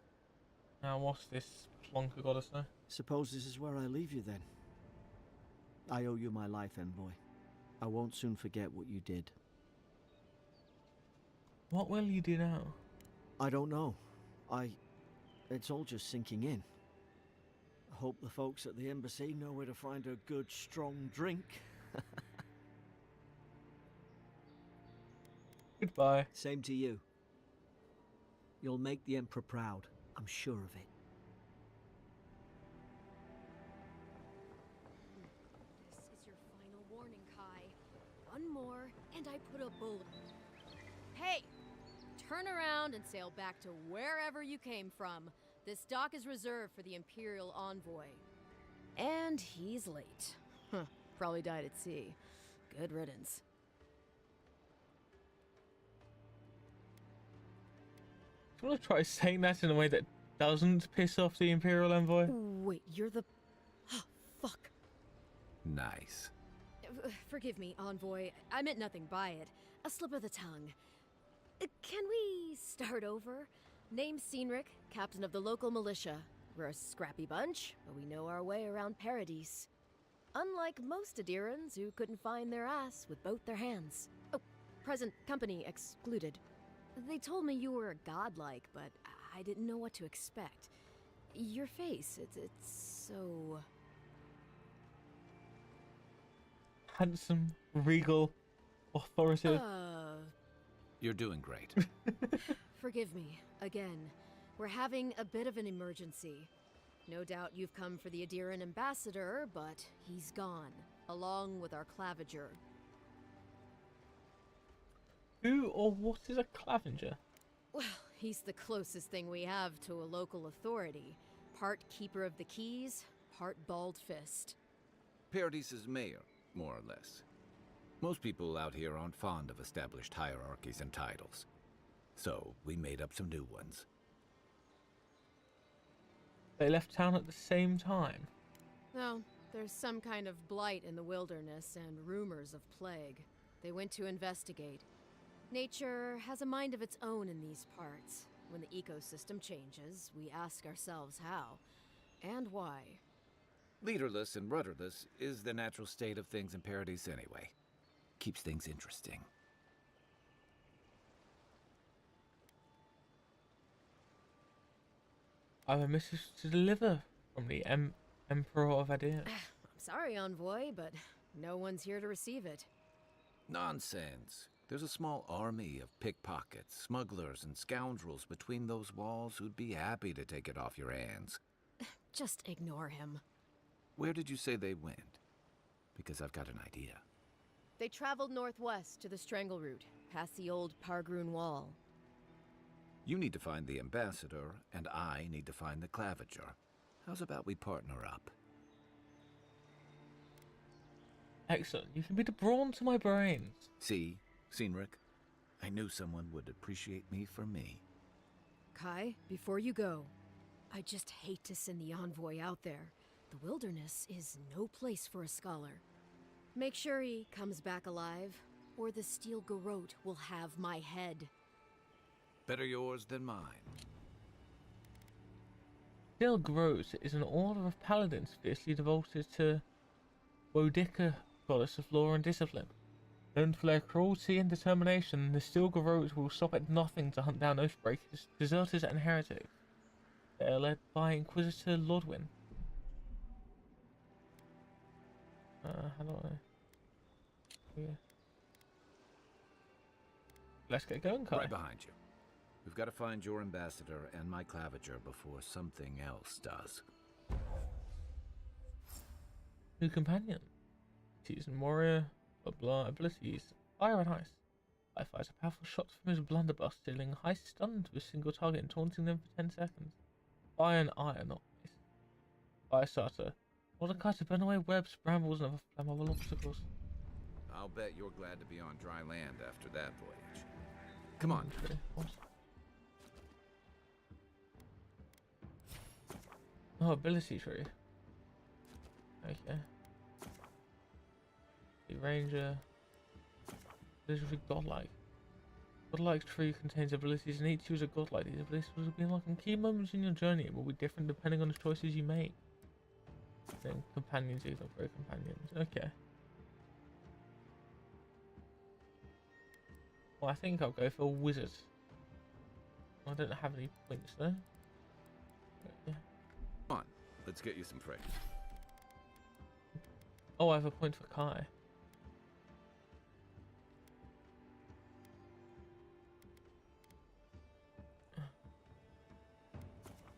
Now what's this plonker gotta say? Suppose this is where I leave you then. I owe you my life, envoy. I won't soon forget what you did. What will you do now? I don't know. It's all just sinking in. I hope the folks at the embassy know where to find a good, strong drink. Goodbye. Same to you. You'll make the Emperor proud. I'm sure of it. This is your final warning, Kai. One more, and I put a bullet. Hey! Turn around and sail back to wherever you came from. This dock is reserved for the Imperial Envoy. And he's late. Huh. Probably died at sea. Good riddance. Do you want to try saying that in a way that doesn't piss off the Imperial Envoy? Wait, you're the... Fuck. Nice. Forgive me, Envoy. I meant nothing by it. A slip of the tongue. Can we start over? Name's Cynric, captain of the local militia. We're a scrappy bunch, but we know our way around Paradise. Unlike most Adirans who couldn't find their ass with both their hands. Oh, present company excluded. They told me you were godlike, but I didn't know what to expect. Your face, it's so... Handsome, regal, authoritative. You're doing great. Forgive me, again. We're having a bit of an emergency. No doubt you've come for the Adiran ambassador, but he's gone, along with our claviger. Who or what is a claviger? Well, he's the closest thing we have to a local authority. Part keeper of the keys, part bald fist. Paradise's mayor, more or less. Most people out here aren't fond of established hierarchies and titles. So, we made up some new ones. They left town at the same time. Well, there's some kind of blight in the wilderness and rumors of plague. They went to investigate. Nature has a mind of its own in these parts. When the ecosystem changes, we ask ourselves how and why. Leaderless and rudderless is the natural state of things in Paradise anyway. Keeps things interesting. I have a message to deliver from the Emperor of Adir. I'm sorry, Envoy, but no one's here to receive it. Nonsense. There's a small army of pickpockets, smugglers, and scoundrels between those walls who'd be happy to take it off your hands. Just ignore him. Where did you say they went? Because I've got an idea. They traveled northwest to the Strangle Route, past the old Pargroon Wall. You need to find the ambassador, and I need to find the claviger. How's about we partner up? Excellent. You can be the brawn to my brains. See, Cynric? I knew someone would appreciate me for me. Kai, before you go, I just hate to send the Envoy out there. The wilderness is no place for a scholar. Make sure he comes back alive, or the Steel Garrote will have my head. Better yours than mine. Steel Garrote is an order of paladins fiercely devoted to Boudica, goddess of law and discipline. Known for their cruelty and determination, the Steel Garrote will stop at nothing to hunt down oathbreakers, deserters, and heretics. They are led by Inquisitor Lordwyn. How do I? Yeah. Let's get going, Kai. Right behind you. We've got to find your ambassador and my claviger before something else does. New companion. He's a warrior of abilities. Fire and ice. Fire fires a powerful shot from his blunderbuss, dealing high stun to a single target and taunting them for 10 seconds. Fire and iron, not ice. Fire starter. Mordecai to burn away webs, brambles, and other flammable obstacles. I'll bet you're glad to be on dry land after that voyage. Come on. Oh, ability tree. Okay. The ranger. Literally godlike. Godlike tree contains abilities and each user godlike. These abilities will be unlocked in key moments in your journey and will be different depending on the choices you make. Then companions, even pro companions. Okay. Well, I think I'll go for wizard. I don't have any points though. But, yeah. Come on, let's get you some fresh. Oh, I have a point for Kai.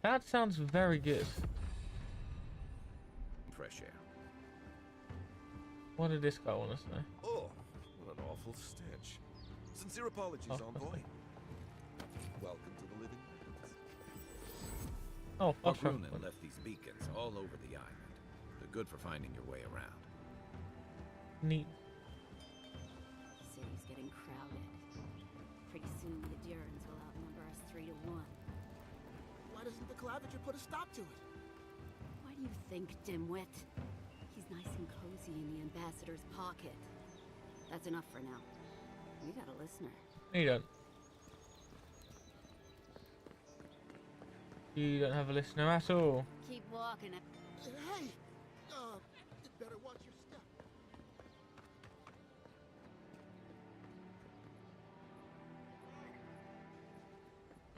That sounds very good. Fresh air. What did this guy want to say? Oh, what an awful stench. Sincere apologies, Envoy. Welcome to the living lands. Oh, fuck. Pargroon left these beacons all over the island. They're good for finding your way around. Neat. The city's getting crowded. Pretty soon the Adirans will outnumber us 3 to 1. Why doesn't the claviger put a stop to it? What do you think, dimwit? He's nice and cozy in the ambassador's pocket. That's enough for now. We got a listener. No, you don't. You don't have a listener at all. Keep walking. Hey! You better watch your step.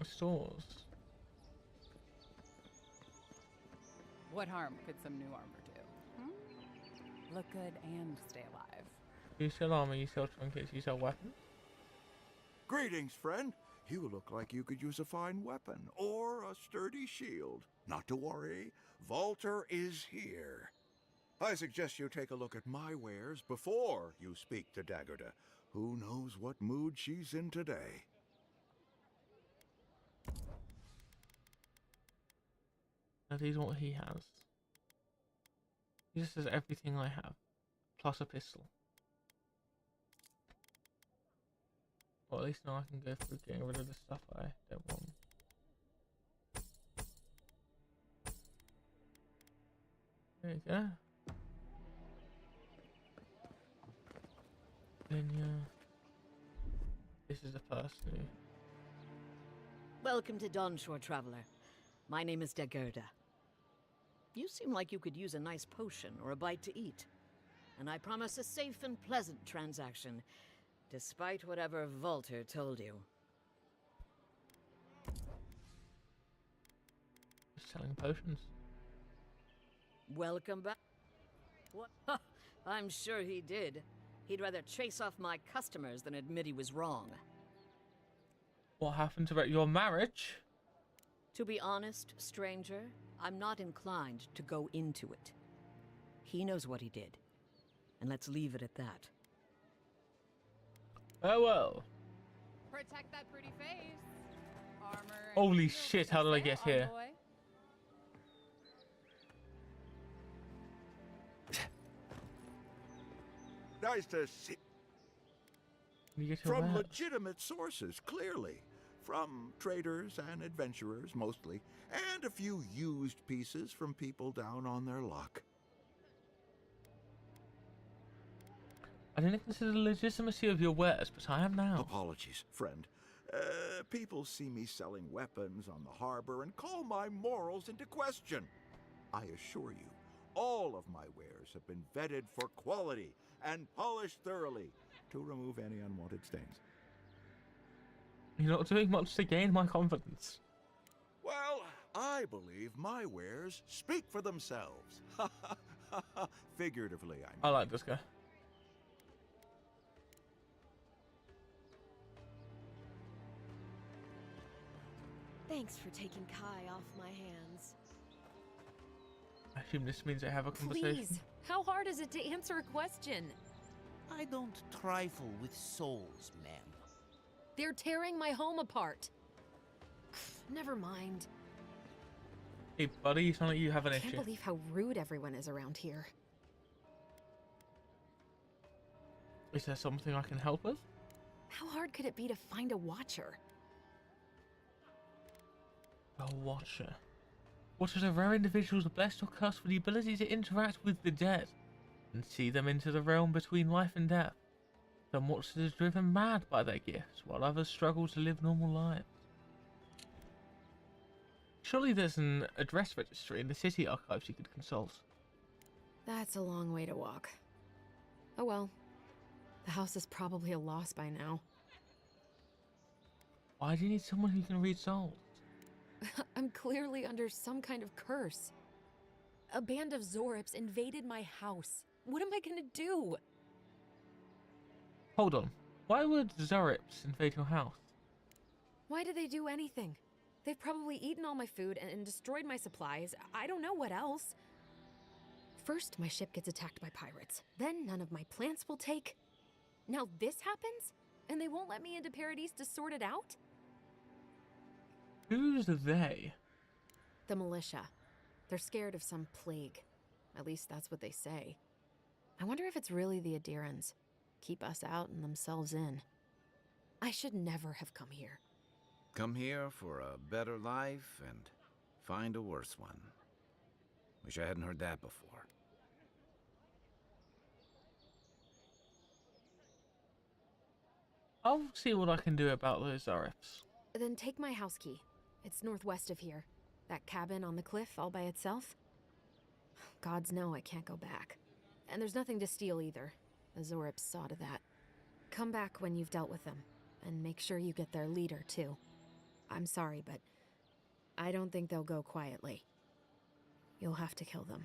Stores. What harm could some new armor do? Look good and stay alive. You sell armor, you sell trinkets, you sell weapons. Greetings, friend. You look like you could use a fine weapon or a sturdy shield. Not to worry, Volter is here. I suggest you take a look at my wares before you speak to Daggerda. Who knows what mood she's in today? That is what he has. He just has everything I have, plus a pistol. Well, at least now I can go through getting rid of the stuff I don't want. There you go. Then this is the person who... Welcome to Dawnshore, traveler. My name is Daggerda. You seem like you could use a nice potion or a bite to eat. And I promise a safe and pleasant transaction, despite whatever Volter told you. Selling potions. Welcome back. What? I'm sure he did. He'd rather chase off my customers than admit he was wrong. What happened about your marriage? To be honest, stranger, I'm not inclined to go into it. He knows what he did. And let's leave it at that. Farewell. Protect that pretty face. Armor. and Holy shield shit, for how did I sale, get here? envoy. Nice to see. You get your From wares. legitimate sources, clearly. From traders and adventurers, mostly. And a few used pieces from people down on their luck. I didn't consider the legitimacy of your wares, but I am now. Apologies, friend. People see me selling weapons on the harbor and call my morals into question. I assure you, all of my wares have been vetted for quality and polished thoroughly to remove any unwanted stains. You're not doing much to gain my confidence. Well, I believe my wares speak for themselves. Figuratively, I mean. I like this guy. Thanks for taking Kai off my hands. I assume this means I have a conversation. Please, how hard is it to answer a question? I don't trifle with souls, ma'am. They're tearing my home apart. Never mind. Hey, buddy, you sound like you have an I issue. can't believe how rude everyone is around here. Is there something I can help with? How hard could it be to find a watcher? A watcher. Watchers are rare individuals blessed or cursed with the ability to interact with the dead and see them into the realm between life and death. Some watchers are driven mad by their gifts, while others struggle to live normal lives. Surely there's an address registry in the city archives you could consult. That's a long way to walk. Oh well. The house is probably a loss by now. Why do you need someone who can read souls? I'm clearly under some kind of curse. A band of Zorips invaded my house. What am I gonna do? Hold on. Why would Zorips invade your house? Why did they do anything? They've probably eaten all my food and destroyed my supplies. I don't know what else. First, my ship gets attacked by pirates. Then none of my plants will take. Now this happens? And they won't let me into Paradise to sort it out? Who's they? The militia. They're scared of some plague. At least that's what they say. I wonder if it's really the Adirans. Keep us out and themselves in. I should never have come here. Come here for a better life and find a worse one. Wish I hadn't heard that before. I'll see what I can do about those Zorips. Then take my house key. It's northwest of here. That cabin on the cliff all by itself. Gods know I can't go back. And there's nothing to steal either. The Zorips saw to that. Come back when you've dealt with them. And make sure you get their leader, too. I'm sorry, but I don't think they'll go quietly. You'll have to kill them.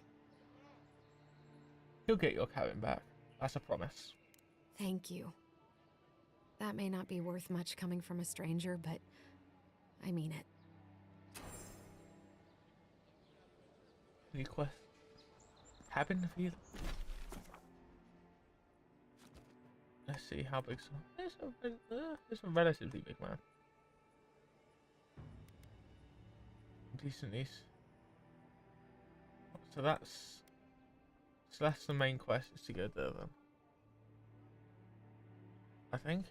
You'll get your cabin back. That's a promise. Thank you. That may not be worth much coming from a stranger, but I mean it. Any quest? Cabin for you? Let's see how big. It's a relatively big man. Decent use. So that's the main quest, is to go there then. I think.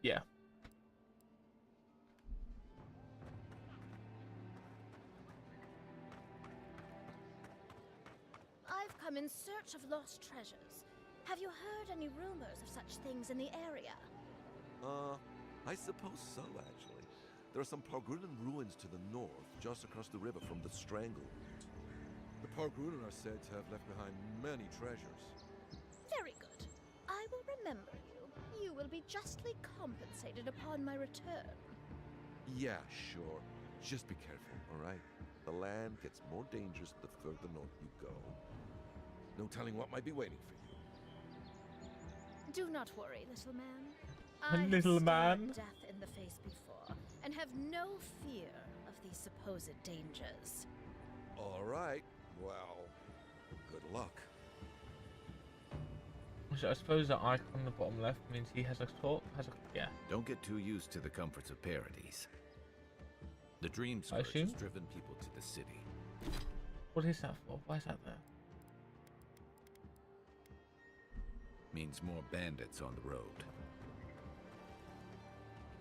Yeah. I've come in search of lost treasures. Have you heard any rumors of such things in the area? I suppose so, actually. There are some Pargrunan ruins to the north, just across the river from the Strangle. The Pargrunan are said to have left behind many treasures. Very good. I will remember you. You will be justly compensated upon my return. Yeah, sure. Just be careful, alright? The land gets more dangerous the further north you go. No telling what might be waiting for you. Do not worry, little man. Little have man. stared death in the face before, and have no fear of these supposed dangers. Alright, well, good luck. So I suppose that icon on the bottom left means he has a talk. Yeah. Don't get too used to the comforts of Paradise. The Dream I Scourge assume? has driven people to the city. What is that for? Why is that there? Means more bandits on the road.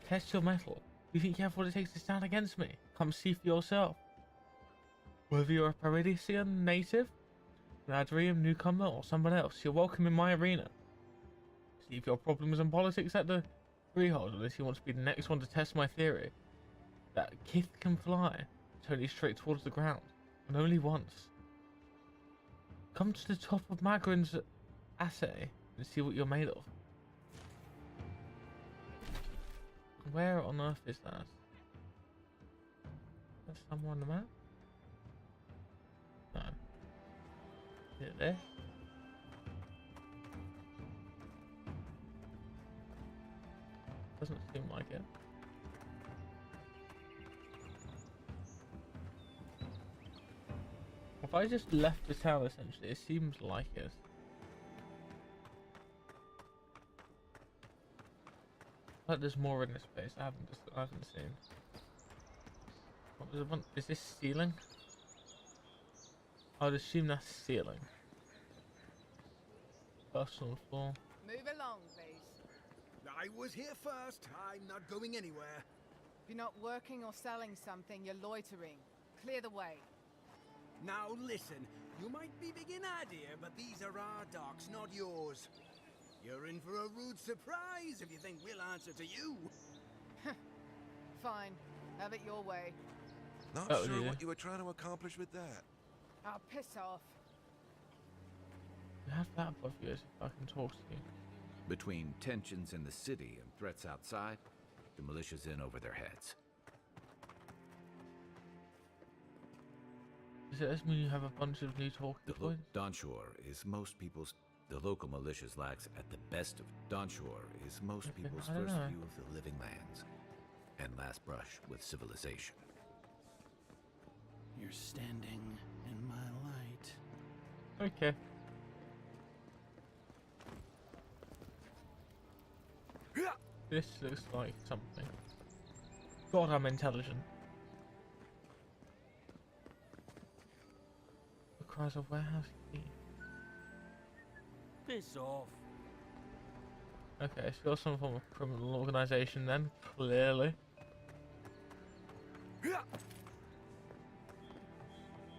Test your metal. You think you have what it takes to stand against me? Come see for yourself. Whether you're a Parisian native, an Adrian newcomer, or someone else, you're welcome in my arena. Leave your problems and politics at the freehold unless you want to be the next one to test my theory that Kith can fly, totally straight towards the ground, and only once. Come to the top of Magrin's assay and see what you're made of. Where on earth is that? That's somewhere on the map? No. Is it there? Doesn't seem like it. If I just left the town, essentially, it seems like it. Like there's more in this place. I haven't seen. What was it? Is this ceiling? I'd assume that's ceiling. Personal floor. Move along, please. I was here first. I'm not going anywhere. If you're not working or selling something, you're loitering. Clear the way. Now listen, you might be big in idea, but these are our docks, not yours. You're in for a rude surprise if you think we'll answer to you. Fine. Have it your way. Not sure what you were trying to accomplish with that. I'll piss off. You have that above you if I can talk to you. Between tensions in the city and threats outside, the militia's in over their heads. Does it mean you have a bunch of new talking points? Donshore is most people's... The local militia's lags at the best of... Donshore is most people's first view of the living lands. And last brush with civilization. You're standing in my light. Okay. This looks like something. God, I'm intelligent. The cries of warehouse key. Piss off. Okay, so you're some form of criminal organization then, clearly.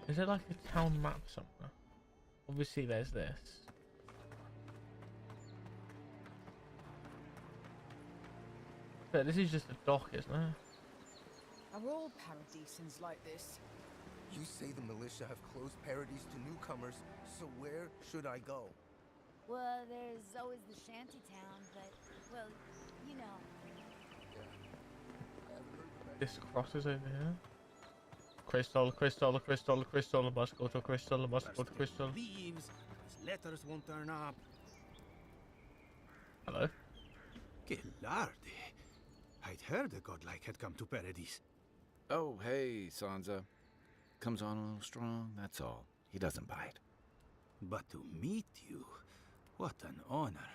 Is there like a town map somewhere? Obviously there's this. But this is just a dock, isn't it? Are all Paradisans like this? You say the militia have closed Paradise to newcomers, so where should I go? Well, there's always the shanty town, but, well, you know. This crosses over here. Crystal, crystal, crystal, crystal, must go to crystal, must go to crystal. Leaves. His letters won't turn up. Hello? Que larde. I'd heard a godlike had come to Paradise. Oh, hey, Sansa. Comes on a little strong, that's all. He doesn't bite. But to meet you, what an honor.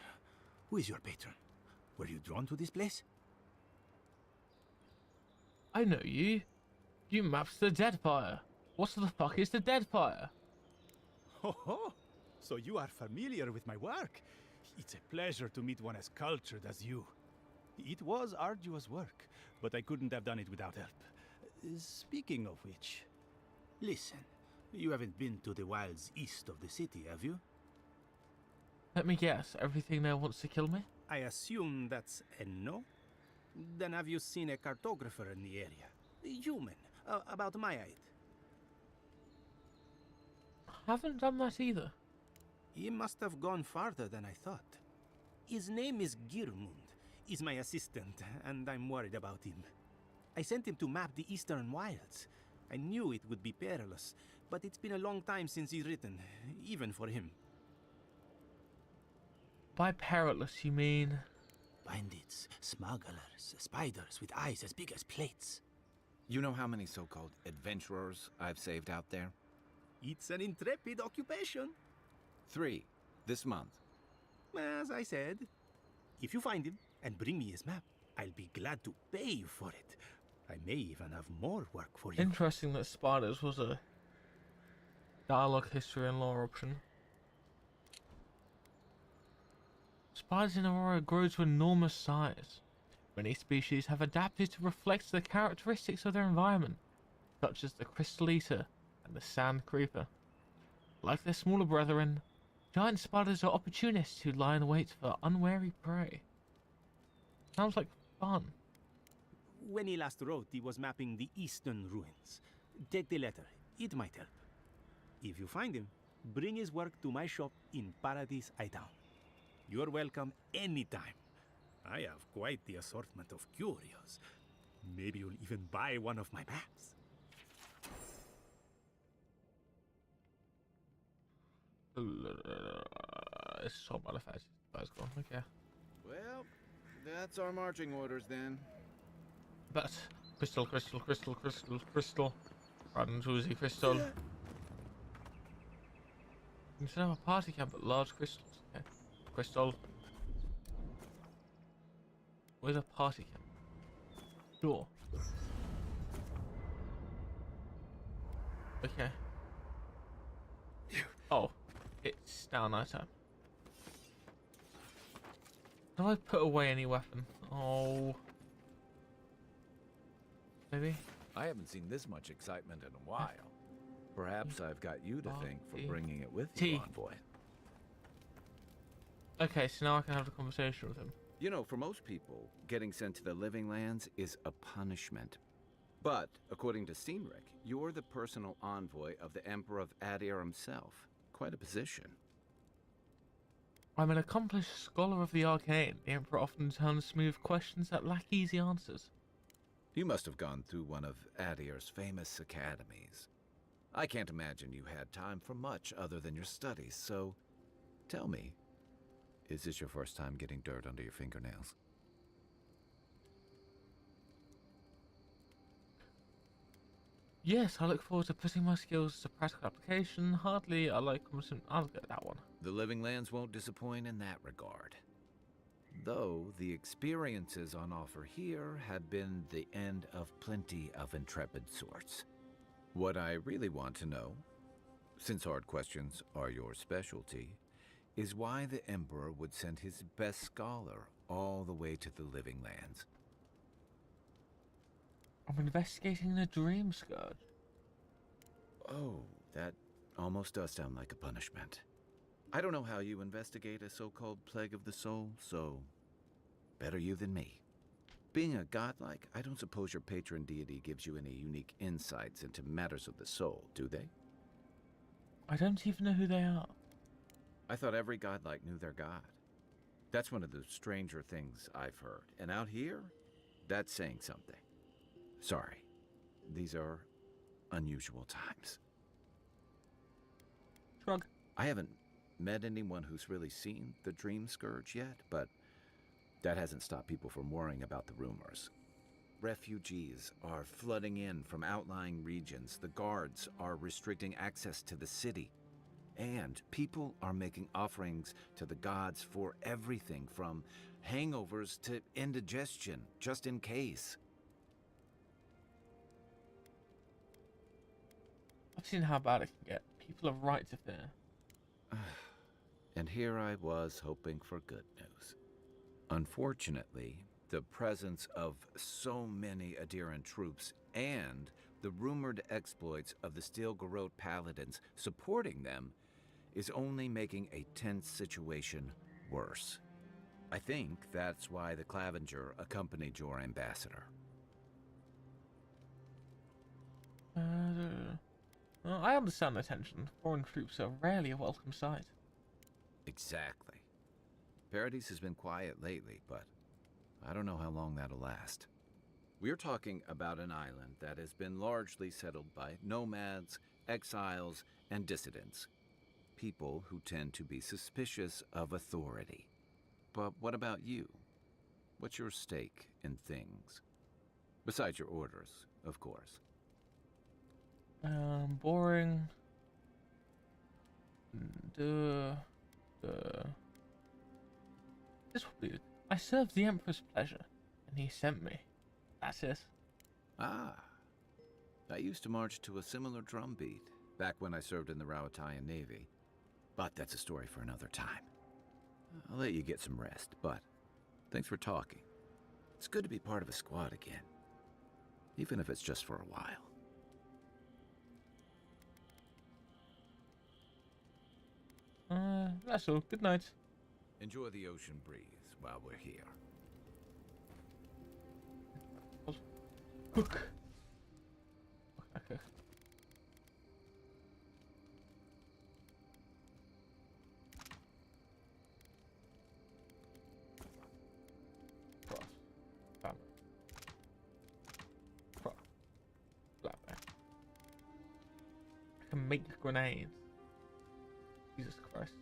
Who is your patron? Were you drawn to this place? I know you. You maps the Deadfire. What the fuck is the Deadfire? Ho ho! So you are familiar with my work? It's a pleasure to meet one as cultured as you. It was arduous work, but I couldn't have done it without help. Speaking of which... Listen, you haven't been to the wilds east of the city, have you? Let me guess, everything there wants to kill me? I assume that's a no? Then have you seen a cartographer in the area? A human, about my height. Haven't done that either. He must have gone farther than I thought. His name is Girmund. He's my assistant, and I'm worried about him. I sent him to map the eastern wilds. I knew it would be perilous, but it's been a long time since he's written, even for him. By perilous, you mean? Bandits, smugglers, spiders with eyes as big as plates. You know how many so-called adventurers I've saved out there? It's an intrepid occupation. 3 this month. As I said, if you find him and bring me his map, I'll be glad to pay you for it. I may even have more work for you. Interesting that spiders was a dialogue, history, and lore option. Spiders in Aurora grow to enormous size. Many species have adapted to reflect the characteristics of their environment, such as the crystal eater and the sand creeper. Like their smaller brethren, giant spiders are opportunists who lie in wait for unwary prey. Sounds like fun. When he last wrote, he was mapping the eastern ruins. Take the letter. It might help. If you find him, bring his work to my shop in Paradise Town. You're welcome anytime. I have quite the assortment of curios. Maybe you'll even buy one of my maps. It's so modified. Let's go. Okay. Well, that's our marching orders then. But crystal. Run, Susie, crystal. You should have a party camp at large crystals. Okay. Crystal. Where's a party camp? Sure. Okay. Oh, it's now night time. Do I put away any weapon? Oh. Maybe? I haven't seen this much excitement in a while. Perhaps I've got you to thank for bringing it with you, Envoy. Okay, so now I can have a conversation with him. You know, for most people, getting sent to the Living Lands is a punishment. But, according to Steenrick, you're the personal envoy of the Emperor of Adir himself. Quite a position. I'm an accomplished scholar of the arcane. The Emperor often turns to me with questions that lack easy answers. You must have gone through one of Adir's famous academies. I can't imagine you had time for much other than your studies, so tell me, is this your first time getting dirt under your fingernails? Yes, I look forward to putting my skills to practical application. Hardly I like I'll get that one. The Living Lands won't disappoint in that regard. Though the experiences on offer here have been the end of plenty of intrepid sorts. What I really want to know, since hard questions are your specialty, is why the Emperor would send his best scholar all the way to the Living Lands. I'm investigating the Dream Scourge. Oh, that almost does sound like a punishment. I don't know how you investigate a so-called plague of the soul, so better you than me. Being a godlike, I don't suppose your patron deity gives you any unique insights into matters of the soul, do they? I don't even know who they are. I thought every godlike knew their god. That's one of the stranger things I've heard. And out here, that's saying something. Sorry, these are unusual times. Shrug. I haven't met anyone who's really seen the Dream Scourge yet, but that hasn't stopped people from worrying about the rumors. Refugees are flooding in from outlying regions. The guards are restricting access to the city. And people are making offerings to the gods for everything from hangovers to indigestion, just in case. I've seen how bad it can get. People are right to fear. And here I was hoping for good news. Unfortunately, the presence of so many Adiran troops and the rumored exploits of the Steel Garrote Paladins supporting them is only making a tense situation worse. I think that's why the Clavenger accompanied your ambassador. Well, I understand the tension. Foreign troops are rarely a welcome sight. Exactly. Paradise has been quiet lately, but I don't know how long that'll last. We're talking about an island that has been largely settled by nomads, exiles, and dissidents. People who tend to be suspicious of authority. But what about you? What's your stake in things? Besides your orders, of course. Boring. This will be. I served the Emperor's pleasure, and he sent me. That's it. Ah. I used to march to a similar drumbeat back when I served in the Rawatayan Navy. But that's a story for another time. I'll let you get some rest, but thanks for talking. It's good to be part of a squad again. Even if it's just for a while. That's all. Good night. Enjoy the ocean breeze while we're here. Cook. Okay. I can make grenades. Jesus Christ.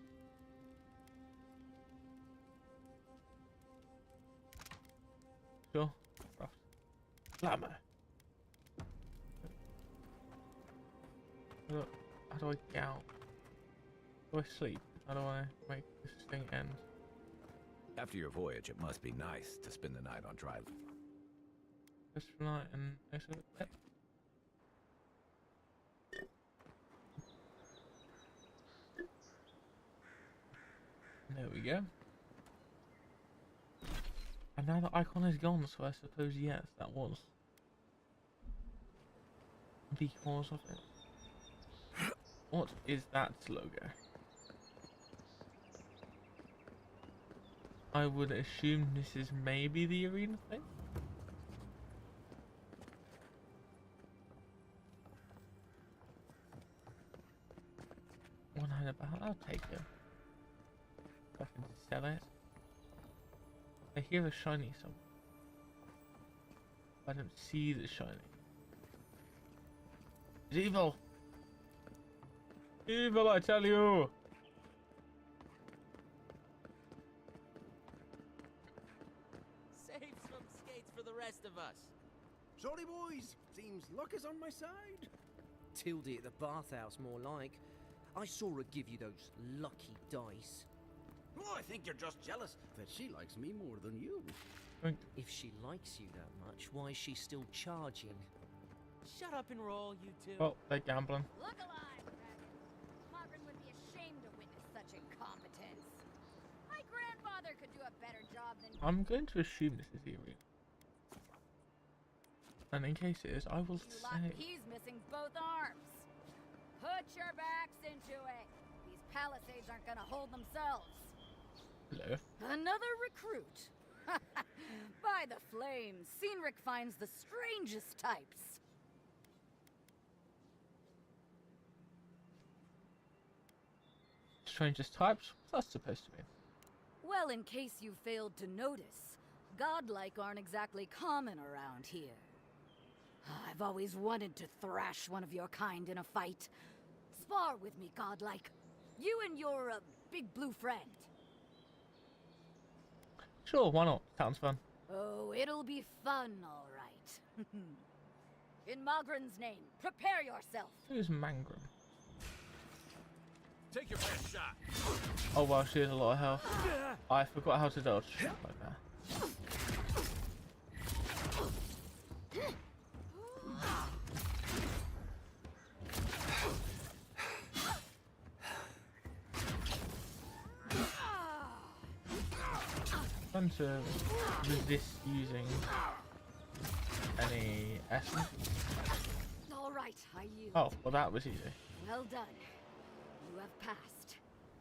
Sure. Rough. Glamour. How do I get out? How do I sleep? How do I make this thing end? After your voyage, it must be nice to spend the night on dry land. Just for night and exit. There we go. And now the icon is gone, so I suppose yes, that was the cause of it. What is that logo? I would assume this is maybe the arena thing. £100, I'll take it. I can sell it. I hear a shiny somewhere. I don't see the shiny. It's evil! Evil, I tell you! Save some skates for the rest of us. Sorry, boys. Seems luck is on my side. Tildy at the bathhouse, more like. I saw her give you those lucky dice. Oh, I think you're just jealous that she likes me more than you. If she likes you that much, why is she still charging? Shut up and roll, you two. Oh, they're gambling. Look alive, Dragon. Margaret would be ashamed to witness such incompetence. My grandfather could do a better job than... I'm going to assume this is the arena. And in case it is, I will say... He's missing both arms. Put your backs into it. These palisades aren't gonna hold themselves. Hello. Another recruit. By the flames, Cynric finds the strangest types. Strangest types? What's that supposed to mean? Well, in case you failed to notice, godlike aren't exactly common around here. I've always wanted to thrash one of your kind in a fight. Spar with me, godlike. You and your big blue friend. Sure, why not? Sounds fun. Oh, it'll be fun, all right. In Magran's name, prepare yourself. Who's Mangrum? Take your best shot. Oh wow, she has a lot of health. I forgot how to dodge like that. Trying to resist using any essence. All right, I yield. Oh, well that was easy. Well done. You have passed.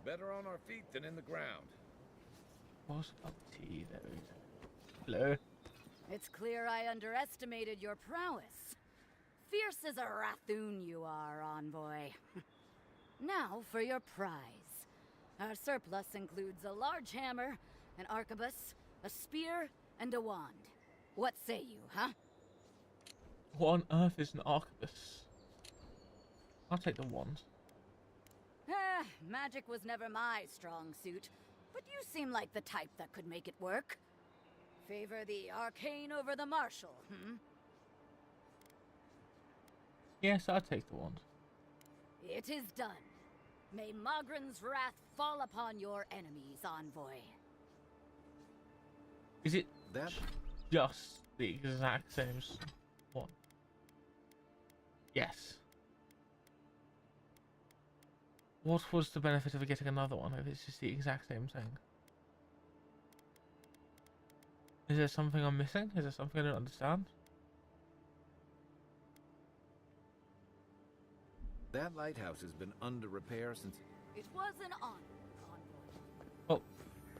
Better on our feet than in the ground. Was up tea, there we go. Hello. It's clear I underestimated your prowess. Fierce as a rathoon you are, envoy. Now for your prize. Our surplus includes a large hammer, an arquebus, a spear, and a wand. What say you, huh? What on earth is an arquebus? I'll take the wand. Magic was never my strong suit, but you seem like the type that could make it work. Favor the arcane over the martial, Yes, I'll take the wand. It is done. May Mogren's wrath fall upon your enemies, envoy. Is it that just the exact same one? Yes. What was the benefit of getting another one if it's just the exact same thing? Is there something I'm missing? Is there something I don't understand? That lighthouse has been under repair since... It was an honor, envoy. Oh,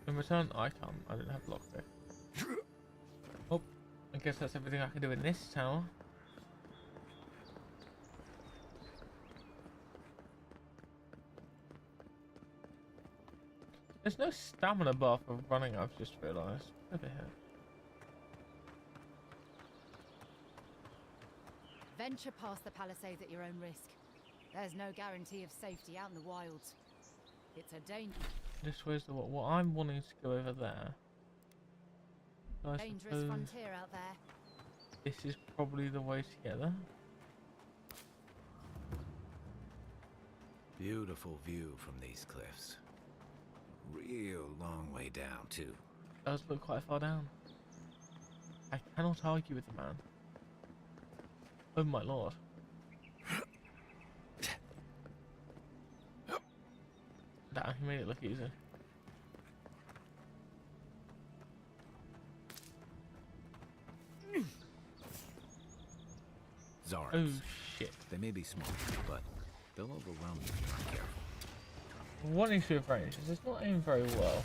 in return, I didn't have lockpick. Oh, I guess that's everything I can do in this tower. There's no stamina bar for running, I've just realised. Over here. Venture past the palisades at your own risk. There's no guarantee of safety out in the wilds. It's a danger. This way's the what? Well, I'm wanting to go over there. So I Dangerous suppose frontier out there. this is probably the way to get there. Beautiful view from these cliffs. Real long way down, too. Does look quite far down. I cannot argue with the man. Oh my lord. Damn, he made it look easy. Zards. Oh shit. They may be small, but they'll overwhelm you if you're not careful. One issue of range is it's not aimed very well.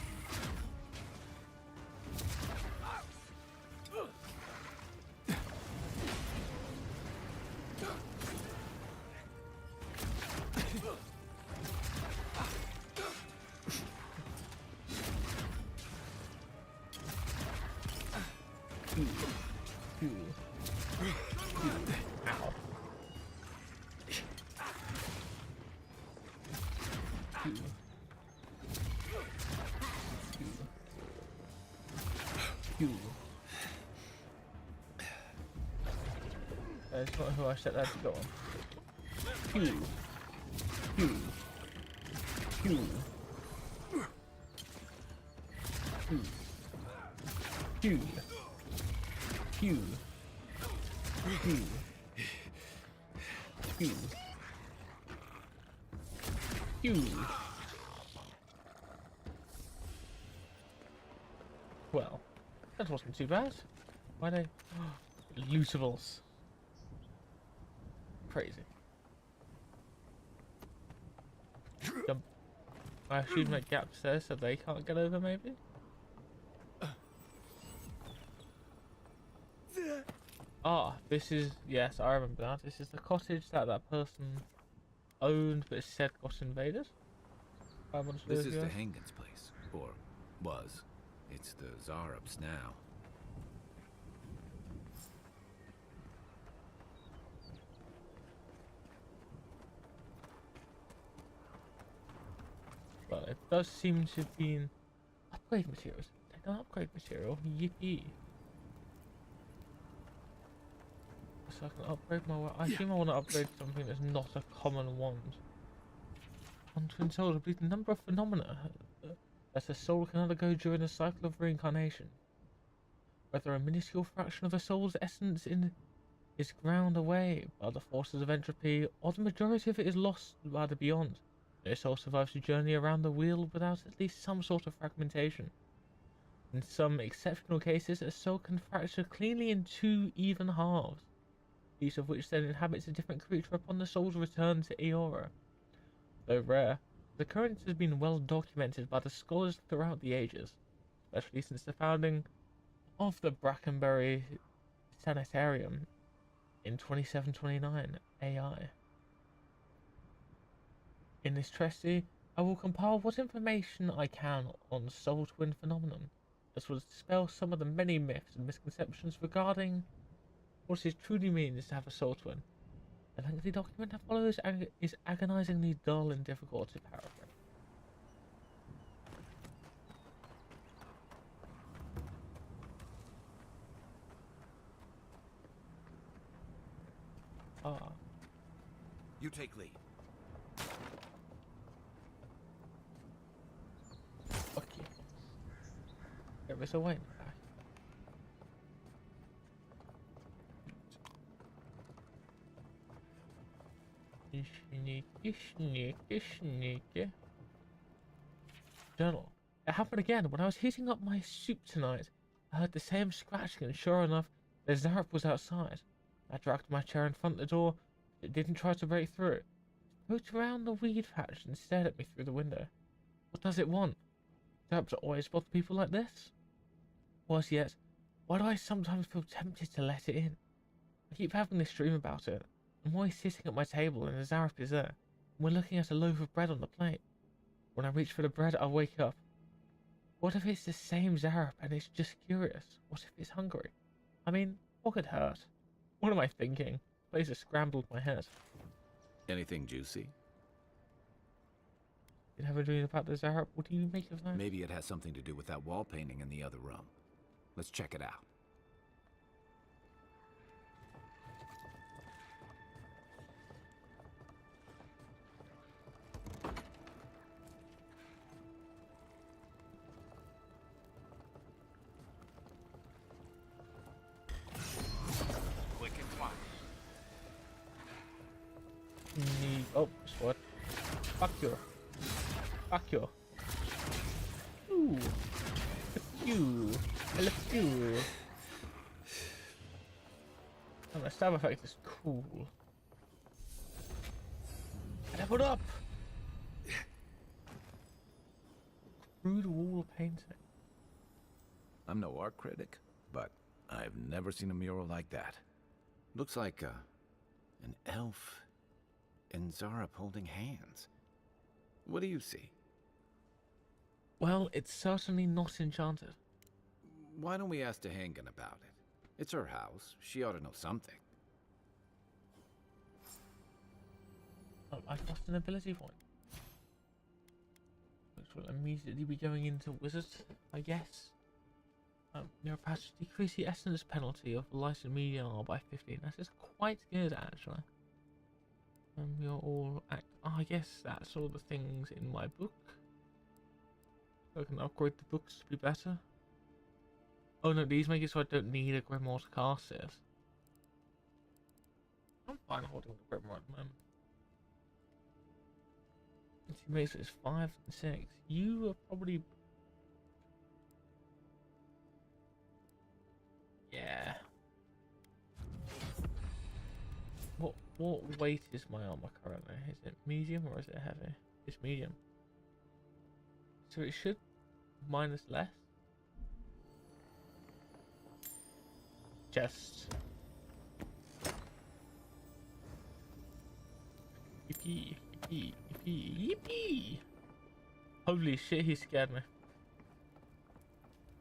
That's not who I set that to go on. Pew. Pew. Pew. Pew. Pew. Pew. Pew. Pew. Pew. Well, that wasn't too bad. Why they lootables? Crazy. Jump. I assume that gaps there so they can't get over, maybe? Ah, this is... Yes, I remember that. This is the cottage that person owned but said got invaded. This is the Hengen's place. Or was. It's the Zarub's now. Well, it does seem to have been upgrade materials. Take an upgrade material. Yippee. So I can upgrade my... I assume I want to upgrade something that's not a common wand. On Twin Souls, I believe the number of phenomena that a soul can undergo during a cycle of reincarnation. Whether a minuscule fraction of a soul's essence is ground away by the forces of entropy, or the majority of it is lost by the beyond. No soul survives the journey around the wheel without at least some sort of fragmentation. In some exceptional cases, a soul can fracture cleanly in two even halves, each of which then inhabits a different creature upon the soul's return to Eora. Though rare, the occurrence has been well documented by the scholars throughout the ages. especially since the founding of the Brackenbury Sanitarium in 2729 AI. In this treatise, I will compile what information I can on soul twin phenomenon, as well as dispel some of the many myths and misconceptions regarding what it truly means to have a soul twin. The lengthy document that follows is agonizingly dull and difficult to paraphrase. Ah. You take lead. Okay. There is a way back. Sneaky. Journal. It happened again when I was heating up my soup tonight. I heard the same scratching, and sure enough, the Zarep was outside. I dragged my chair in front of the door, but it didn't try to break through. It poked around the weed patch and stared at me through the window. What does it want? Zareps always bother people like this? Worse yet, why do I sometimes feel tempted to let it in? I keep having this dream about it. I'm always sitting at my table and the Zarep is there. And we're looking at a loaf of bread on the plate. When I reach for the bread, I wake up. What if it's the same Zarep and it's just curious? What if it's hungry? I mean, what could hurt? What am I thinking? Place has scrambled my head. Anything juicy? You have a dream about the Zarep? What do you make of that? Maybe it has something to do with that wall painting in the other room. Let's check it out. Quick and quiet. Oh, what? Fuck you. Fuck you. Ooh. Fuck you. I love you. And the stab effect is cool. Leveled up! Crude wall painting. I'm no art critic, but I've never seen a mural like that. Looks like an elf and Zarep holding hands. What do you see? Well, it's certainly not enchanted. Why don't we ask Tehangan about it? It's her house. She ought to know something. Oh, I've lost an ability point. Which will immediately be going into wizard, I guess. Your patch decrease the essence penalty of light and medium by 15. That is quite good, actually. You're all I guess that's all the things in my book. I can upgrade the books to be better. Oh no, these make it so I don't need a grimoire to cast it. I'm fine holding the grimoire at the moment. Makes it 5 and 6. You are probably... Yeah. What weight is my armor currently? Is it medium or is it heavy? It's medium. So it should minus less. Chest. Yippee, yippee, yippee, yippee! Holy shit, he scared me.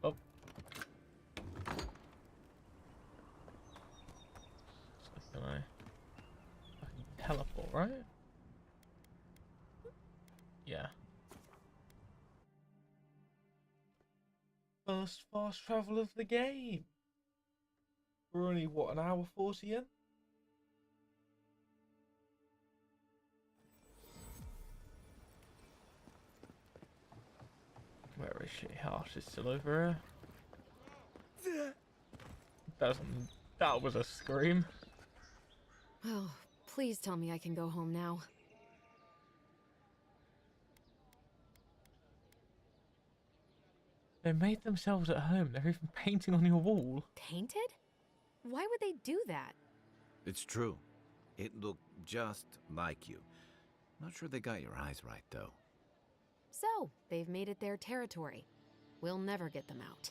Oh. So can I can teleport, right? Yeah. First fast travel of the game. We're only, what, an hour 40 in? Where is she? Oh, she's still over here. That was a scream. Oh, please tell me I can go home now. They made themselves at home. They're even painting on your wall. Painted? Why would they do that? It's true. It looked just like you. Not sure they got your eyes right, though. So, they've made it their territory. we'll never get them out.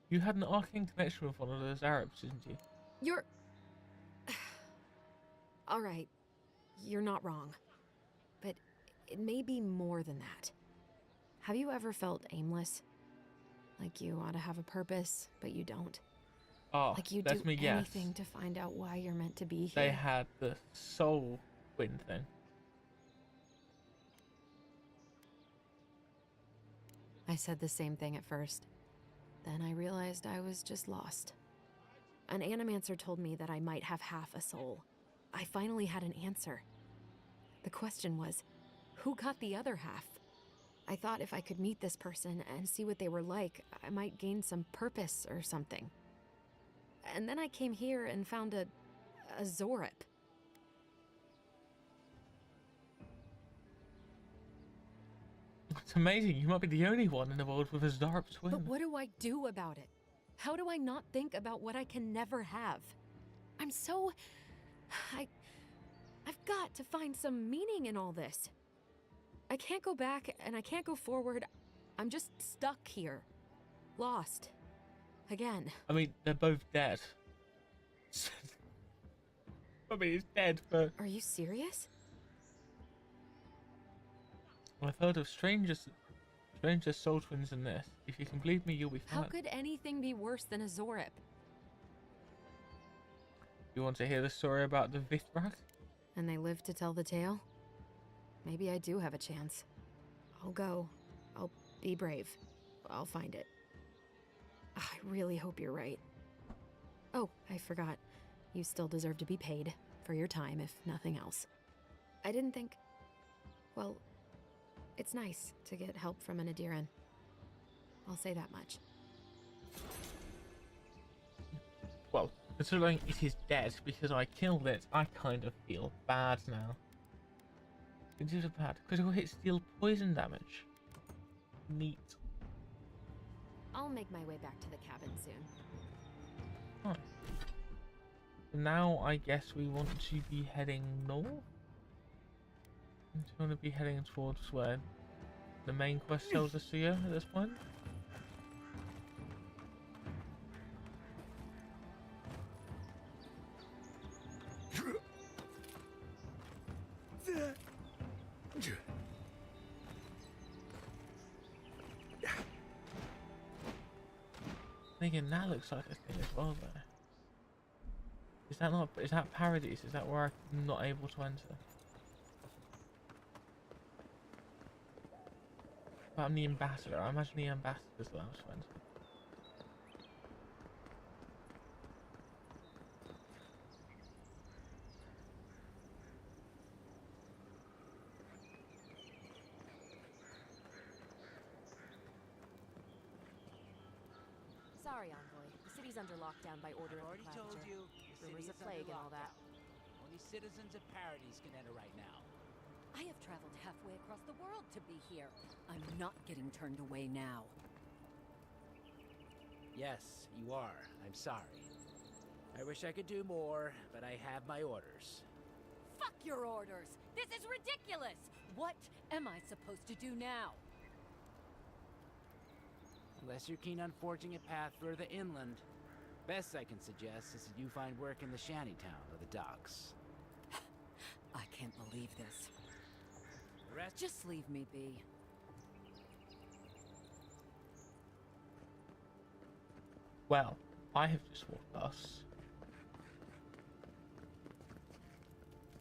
You had an arcane connection with one of those Arabs, didn't you? You're... Alright, you're not wrong. But it may be more than that. Have you ever felt aimless? Like you ought to have a purpose, but you don't? Oh, like you let do me guess. anything to find out why you're meant to be here? They had the soul wind thing. I said the same thing at first. Then I realized I was just lost. An animancer told me that I might have half a soul. I finally had an answer. The question was, who got the other half? I thought if I could meet this person and see what they were like, I might gain some purpose or something. And then I came here and found a Zorip. It's amazing. You might be the only one in the world with a Zorip twin. But what do I do about it? How do I not think about what I can never have? I'm so... I've got to find some meaning in all this. I can't go back and I can't go forward. I'm just stuck here. Lost. Again. I mean, they're both dead. I mean, he's dead, but... Are you serious? I've heard of stranger soul twins than this. If you can believe me, you'll be fine. How could anything be worse than a Zorip? You want to hear the story about the Vithrak? And they live to tell the tale? Maybe I do have a chance. I'll go. I'll be brave. I'll find it. I really hope you're right. Oh, I forgot. You still deserve to be paid for your time, if nothing else. I didn't think... Well, it's nice to get help from an Adiran. I'll say that much. Well, considering it is dead because I killed it, I kind of feel bad now. It is bad. Critical hits deal poison damage. Neat. I'll make my way back to the cabin soon. Huh. Now I guess we want to be heading north? We want to be heading towards where the main quest tells us to go at this point? Thinking that looks like a thing as well there. Is that not? Is that Paradise? Is that where I'm not able to enter? But I'm the ambassador. I imagine the ambassador's allowed to enter. Sorry, Envoy. The city's under lockdown by order of the Told Prefecture. you, the Rumors city of is plague under and all that. lockdown. Only citizens of Paradise can enter right now. I have traveled halfway across the world to be here. I'm not getting turned away now. Yes, you are. I'm sorry. I wish I could do more, but I have my orders. Fuck your orders! This is ridiculous! What am I supposed to do now? Unless you're keen on forging a path further inland, best I can suggest is that you find work in the shantytown or the docks. I can't believe this. The rest... Just leave me be. Well, I have just walked past.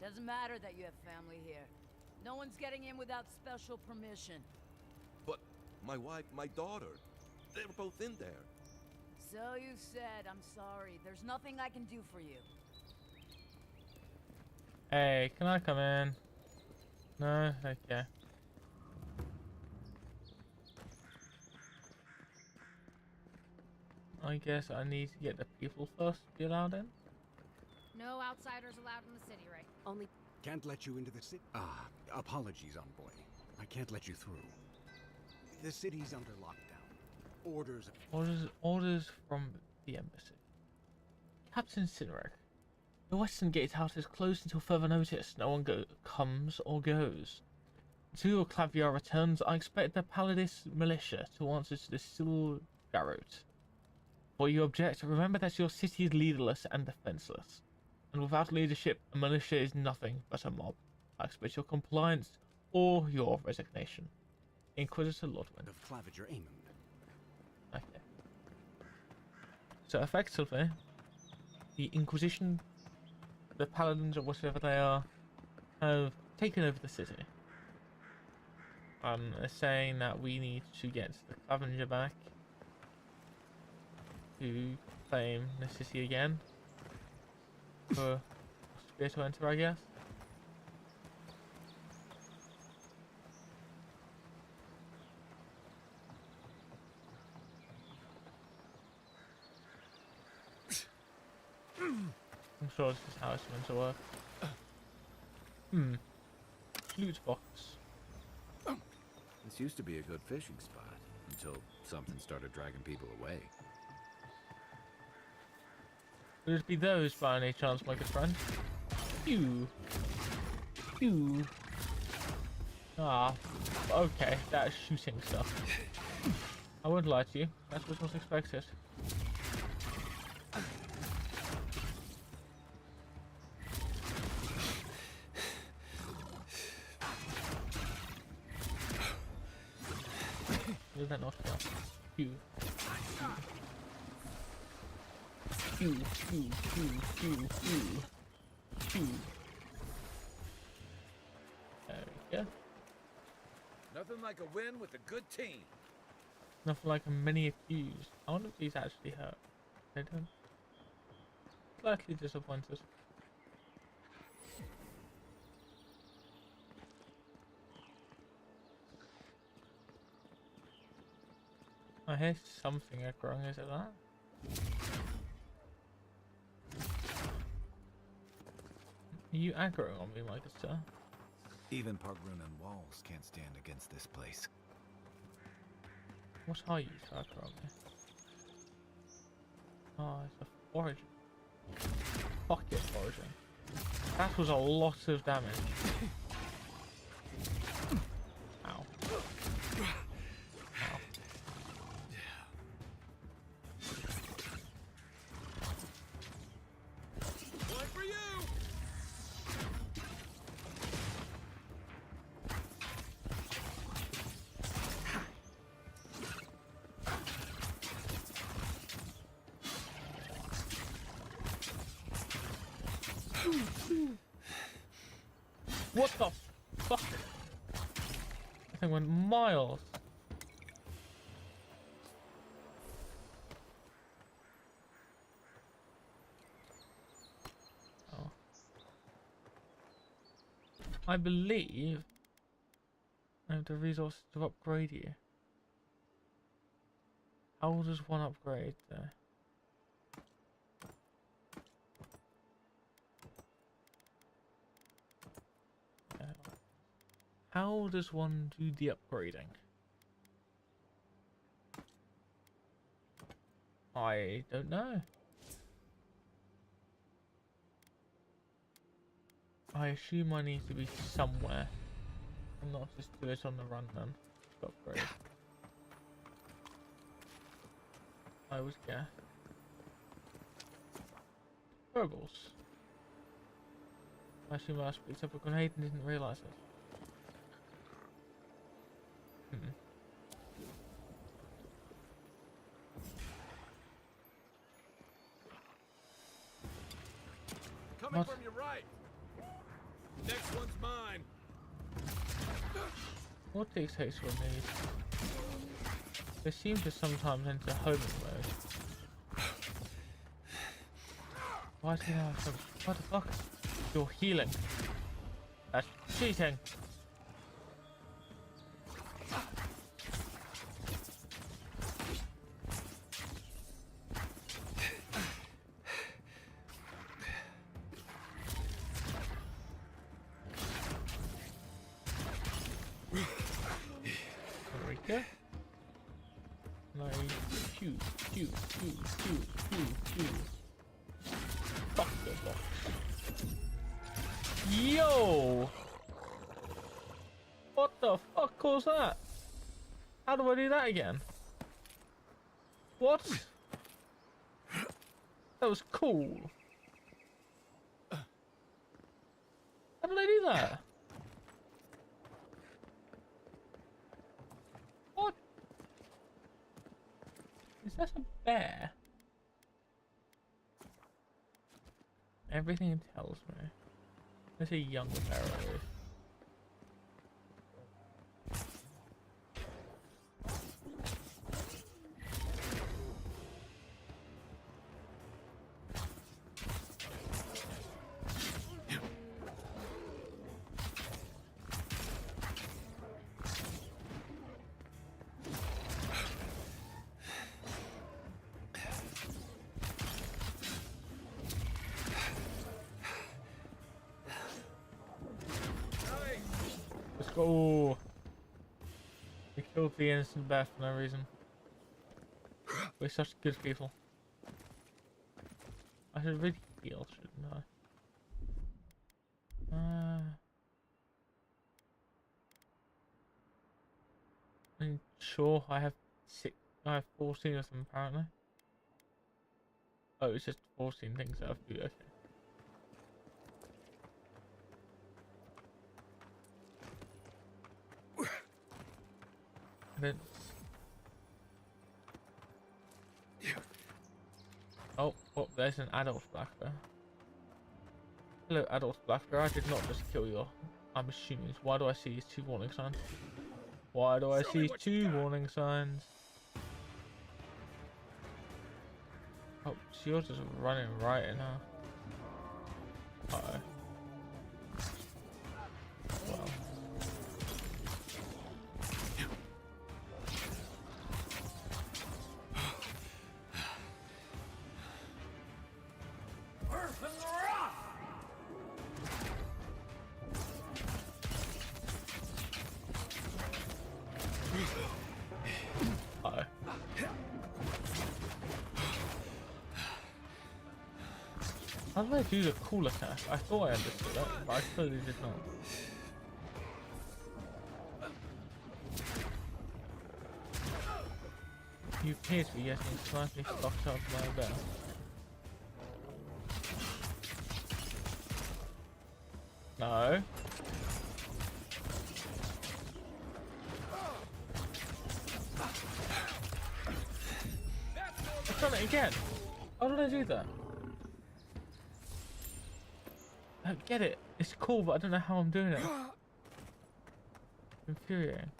Doesn't matter that you have family here. No one's getting in without special permission. But my wife, my daughter, they're both in there. So you said. I'm sorry. There's nothing I can do for you. Hey, can I come in? No? Okay. I guess I need to get the people first to be allowed in. No outsiders allowed in the city, right? Only... Can't let you into the city. Apologies, Envoy. I can't let you through. The city's under lockdown. Orders... Orders from the embassy. Captain Sinrek. The western gatehouse is closed until further notice. No one comes or goes. Until your Clavier returns, I expect the Palladis militia to answer to the Sil Garrote. Before you object, remember that your city is leaderless and defenseless. And without leadership, a militia is nothing but a mob. I expect your compliance or your resignation. Inquisitor Lodwin. Of Claviger Amond. Okay. So effectively, the Inquisition, the Paladins or whatever they are, have taken over the city. They're saying that we need to get the Claviger back to claim the city again for us to be able to enter, I guess. I'm sure this is how it's meant to work. Loot box. This used to be a good fishing spot until something started dragging people away. Would it be those by any chance, my good friend? You. Ah, okay, that's shooting stuff. I won't lie to you, that's what was expected. Will that not count? You. There we go. Nothing like a win with a good team. Nothing like a mini fuse. I wonder if these actually hurt. They don't. Slightly disappointed. I hear something growing. Is it that? Are you aggroing on me, my good sir? Even Pargrunan walls can't stand against this place. What are you to aggro on me? Oh, it's a foraging. Fuck it, foraging. That was a lot of damage. Ow. What the fuck? That thing went miles. Oh. I believe I have the resources to upgrade you. How does one upgrade there? How does one do the upgrading? I don't know. I assume I need to be somewhere and not just do it on the run then. Upgrade. I was guess. Burbles. I assume I picked up a grenade and didn't realise it. Coming from your right. Next one's mine. What dictates from these? They seem to sometimes enter homing mode. Why do you have some? What the fuck? You're healing. That's cheating. Fuck the box. Yo! What the fuck was that? How do I do that again? What? That was cool. How did I do that? What? Is that a bear? Everything tells me. There's a young bear. Let's go. We killed the innocent bear for no reason. We're such good people. I should really heal, shouldn't I? I'm sure I have 14 of them apparently. Oh, it's just 14 things that I have to do. Okay. And then... Oh, there's an adult black bear. Hello, adult black bear. I did not just kill you. I'm assuming. Why do I see these 2 warning signs? Why do I see 2 warning signs? Oh, so you're just running right in her. Uh-oh. Well. How did I do the cool attack? I thought I understood it, but I clearly did not. You appear to be getting slightly fucked up by a bear. No. I've done it again. How did I do that? I don't get it. It's cool, but I don't know how I'm doing it. Infuriating.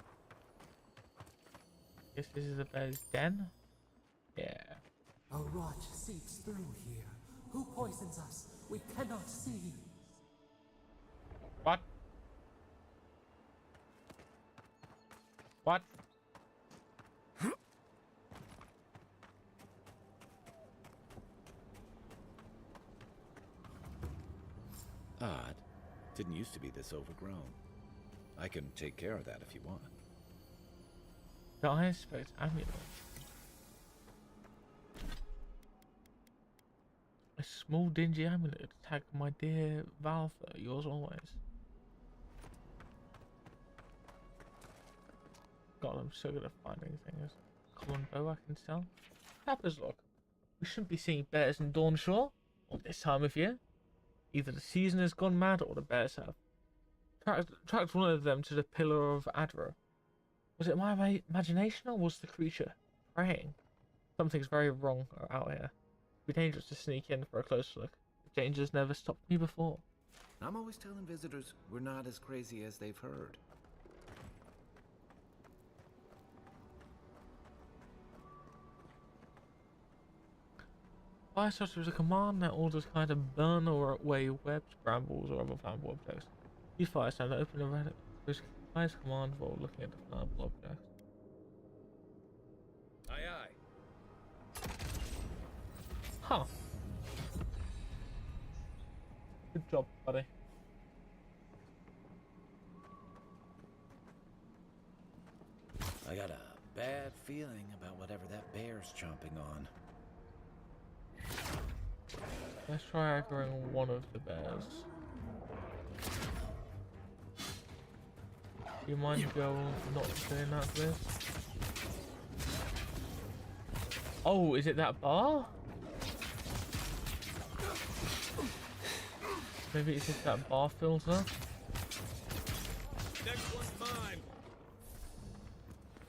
Guess this is a bear's den? Yeah. A rot seeps through here. Who poisons us? We cannot see. What? What? Odd. Didn't used to be this overgrown. I can take care of that if you want. The Iron Spirit Amulet. A small dingy amulet to tag my dear Valther, yours always. God, I'm so good at finding things. Common bow I can sell. Tapper's Lock. We shouldn't be seeing bears in Dawnshore, or this time of year. Either the season has gone mad or the bears have. Tracked one of them to the Pillar of Adra. Was it my imagination or was the creature praying? Something's very wrong out here. It'd be dangerous to sneak in for a closer look. The danger's never stopped me before. I'm always telling visitors we're not as crazy as they've heard. Fire starter is a command that orders kind of burn or away webs, brambles, or other flammable objects. Use fire stand to open a relic. Use fire's command while looking at the flammable objects. Aye, aye. Huh. Good job, buddy. I got a bad feeling about whatever that bear's chomping on. Let's try aggroing one of the bears. Do you mind girl not doing that for this? Oh, is it that bar? Maybe it's just that bar filter? Next one's mine.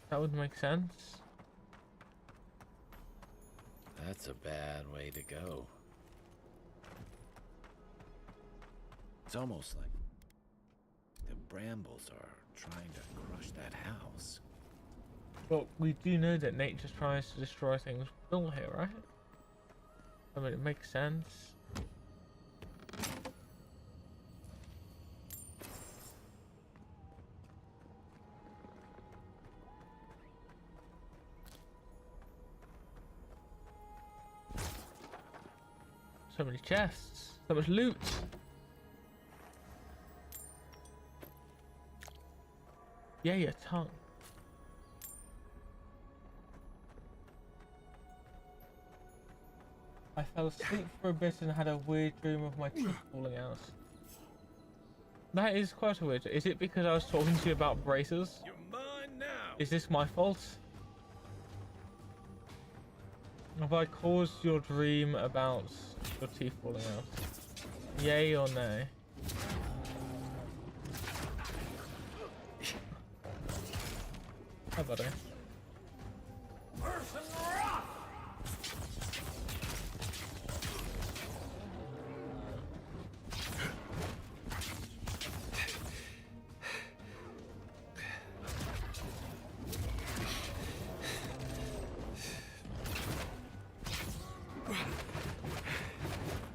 That would make sense. That's a bad way to go. It's almost like the brambles are trying to crush that house. Well, we do know that nature tries to destroy things built here, right? I mean, it makes sense. So many chests, so much loot. Yeah, your tongue. I fell asleep for a bit and had a weird dream of my teeth falling out. That is quite weird. Is it because I was talking to you about braces? You're mine now. Is this my fault? Have I caused your dream about your teeth falling out? Yay or nay? Hi, buddy.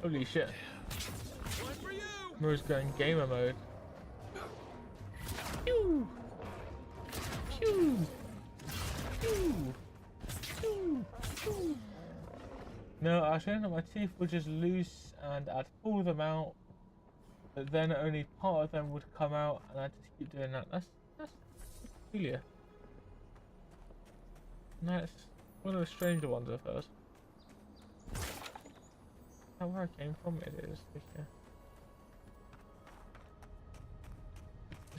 Holy shit. Mirror's going gamer mode. Pew! Pew! Pew! Pew! Pew! No, I showed that my teeth were just loose and I'd pull them out, but then only part of them would come out and I'd just keep doing that. That's peculiar. That's one of the stranger ones I've heard. Is that where I came from? It is. Okay.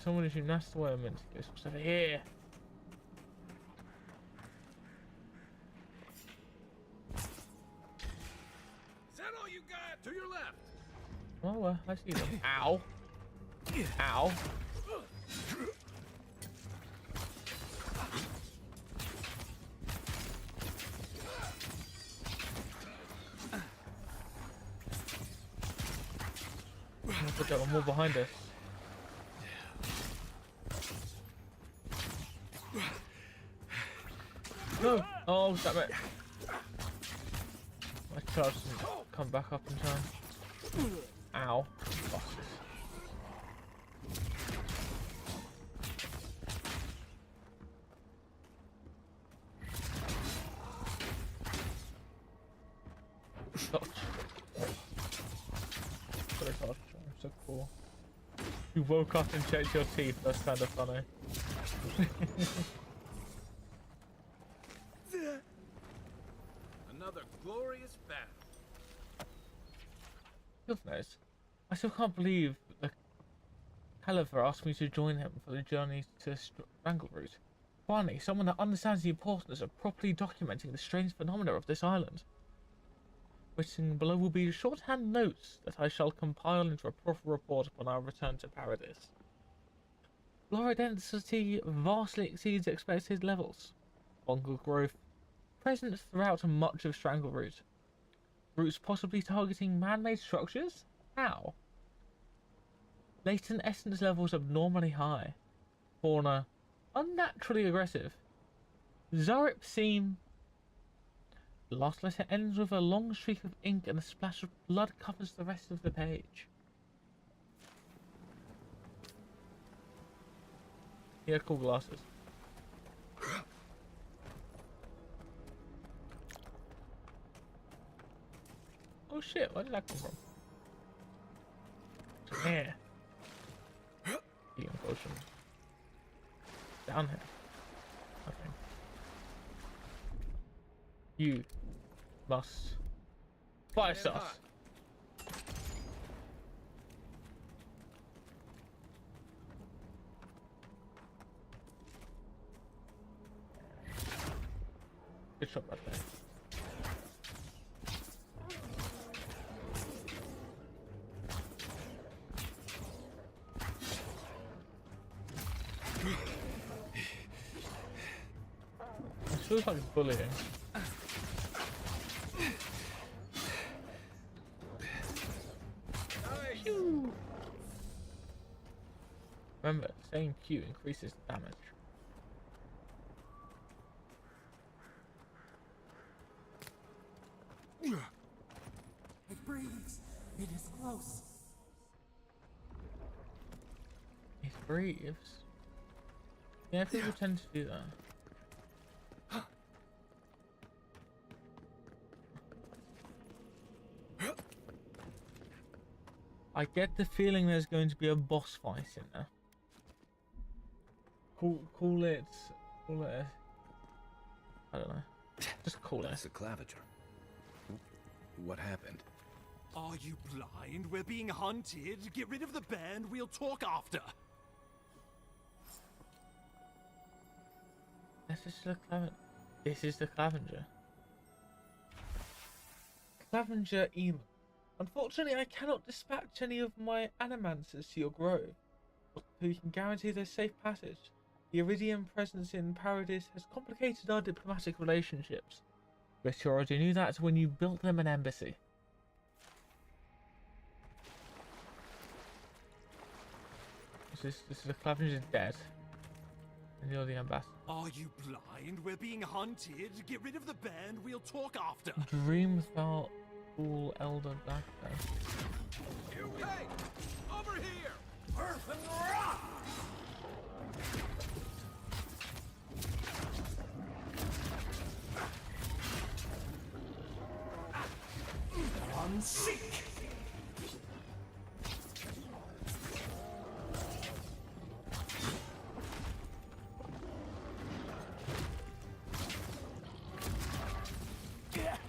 Someone is that's the way I meant to go. What's over here? Is that all you got? To your left. Oh, I see them. Ow. Ow. I've got one more behind us. No! Oh, damn it. My charge didn't come back up in time. Ow. Bosses. Dodge. Got a dodge. I'm so cool. You woke up and checked your teeth. That's kind of funny. Another glorious battle. Feels nice. I still can't believe the Caliver asked me to join him for the journey to Strangleroot. Finally, someone that understands the importance of properly documenting the strange phenomena of this island. Written below will be shorthand notes that I shall compile into a proper report upon our return to Paradise. Flora density vastly exceeds expected levels. Fungal growth present throughout much of Strangleroot. Roots possibly targeting man-made structures? How? Latent essence levels abnormally high. Fauna unnaturally aggressive. Zarip seen. The last letter ends with a long streak of ink and a splash of blood covers the rest of the page. Yeah, cool glasses. Oh shit, where did that come from? Here. Healing potion. Down here. Okay. You must fight us. Good shot, bad guy. It feels like bullying. Pew. Remember, saying Q increases the damage. It breathes. It is close. It breathes. Yeah, people tend to do that. I get the feeling there's going to be a boss fight in there. Call it. I don't know. Just call it. That's a claviger. What happened? Are you blind? We're being hunted. Get rid of the band. We'll talk after. This is the Clavenger. This is the Clavenger. Clavenger Emo. Unfortunately, I cannot dispatch any of my animancers to your grove, so you can guarantee their safe passage. The Iridium presence in Paradis has complicated our diplomatic relationships. Bet you already knew that when you built them an embassy. This is the Clavenger's dead, and you're the ambassador. Are you blind? We're being hunted. Get rid of the band. We'll talk after. Dream without all Elder Black. Hey! Over here! Earth and rock! Unseek!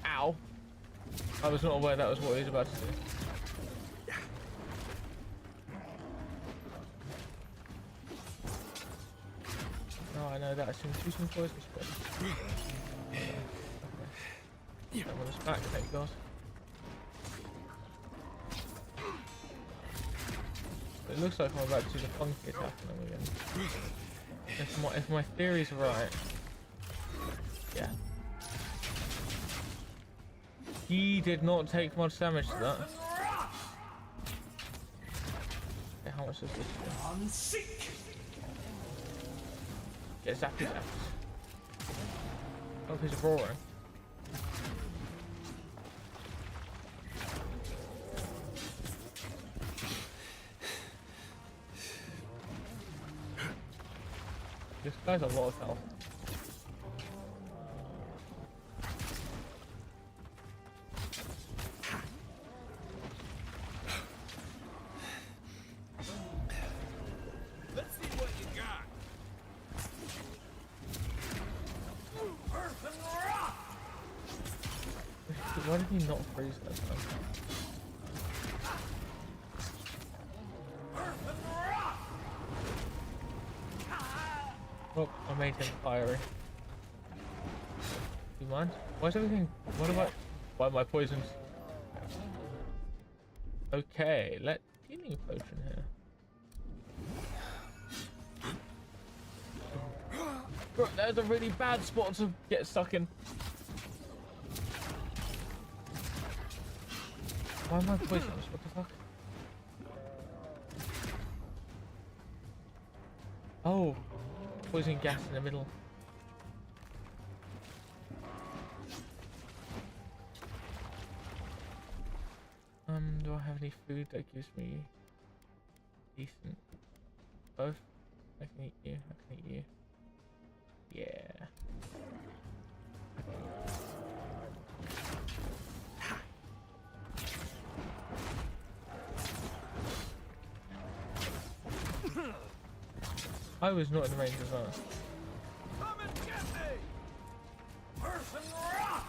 Ow. I was not aware that was what he was about to do. No, I know that. Some poison spread. Okay. That was back, thank God. It looks like I'm about to do the funky attack and then again. If my theory's right. Yeah. He did not take much damage to that. Okay, how much does this do? Get zappy zapped. Oh, he's roaring. This guy's a lot of health. Let's see what you got. Earth and rock! Why did he not freeze that time? Oh, I made him fiery. Do you mind? Why is everything... Why am I poisoned? Okay, let's... Healing potion here. Bro, there's a really bad spot to get stuck in. Why am I poisonous? What the fuck? Oh. Poison gas in the middle. Do I have any food that gives me decent? Both? I can eat you. I can eat you. Yeah. I was not in range as well. Come and get me! Earth and rock!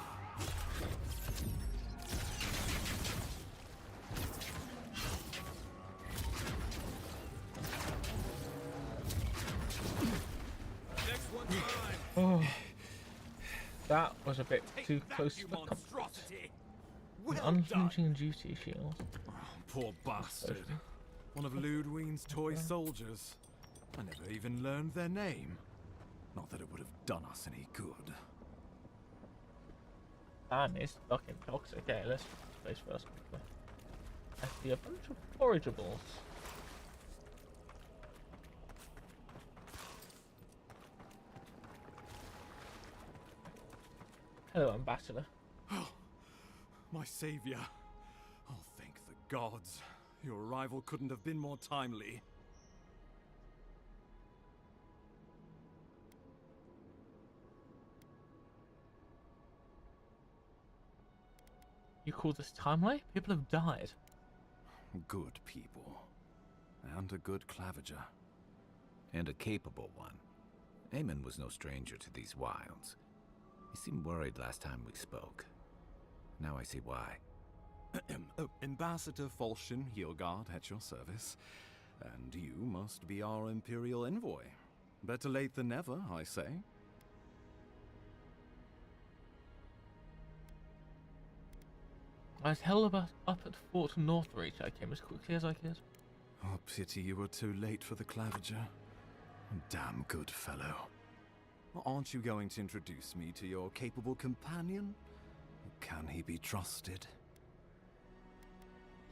Next one time. Oh. That was a bit too close You for comfort. monstrosity! An Well done! unflinching duty shield. Poor bastard. One of Ludwine's toy soldiers. I never even learned their name. Not that it would have done us any good. That is fucking toxic. Okay, let's place first quickly. I see a bunch of forageables. Hello, Ambassador. My savior. Oh, thank the gods. Your arrival couldn't have been more timely. You call this timely? People have died. Good people. And a good claviger. And a capable one. Eamon was no stranger to these wilds. He seemed worried last time we spoke. Now I see why. Ambassador Falchion Hildegard at your service. And you must be our Imperial envoy. Better late than never, I say. I was held up at Fort Northreach. I came as quickly as I could. Oh, pity you were too late for the claviger. Damn good fellow. Aren't you going to introduce me to your capable companion? Can he be trusted?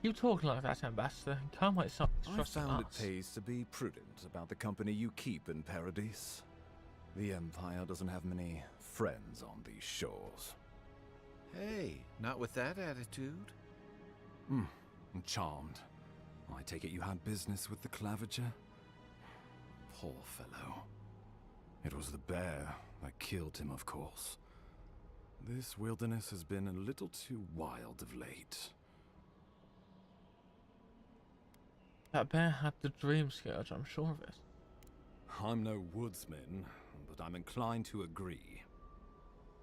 Keep talking like that, Ambassador. Calm myself. I found it pays to be prudent about the company you keep in Paradise. The Empire doesn't have many friends on these shores. Hey, not with that attitude. I'm charmed. I take it you had business with the claviger? Poor fellow. It was the bear that killed him, of course. This wilderness has been a little too wild of late. That bear had the dream scourge, I'm sure of it. I'm no woodsman, but I'm inclined to agree.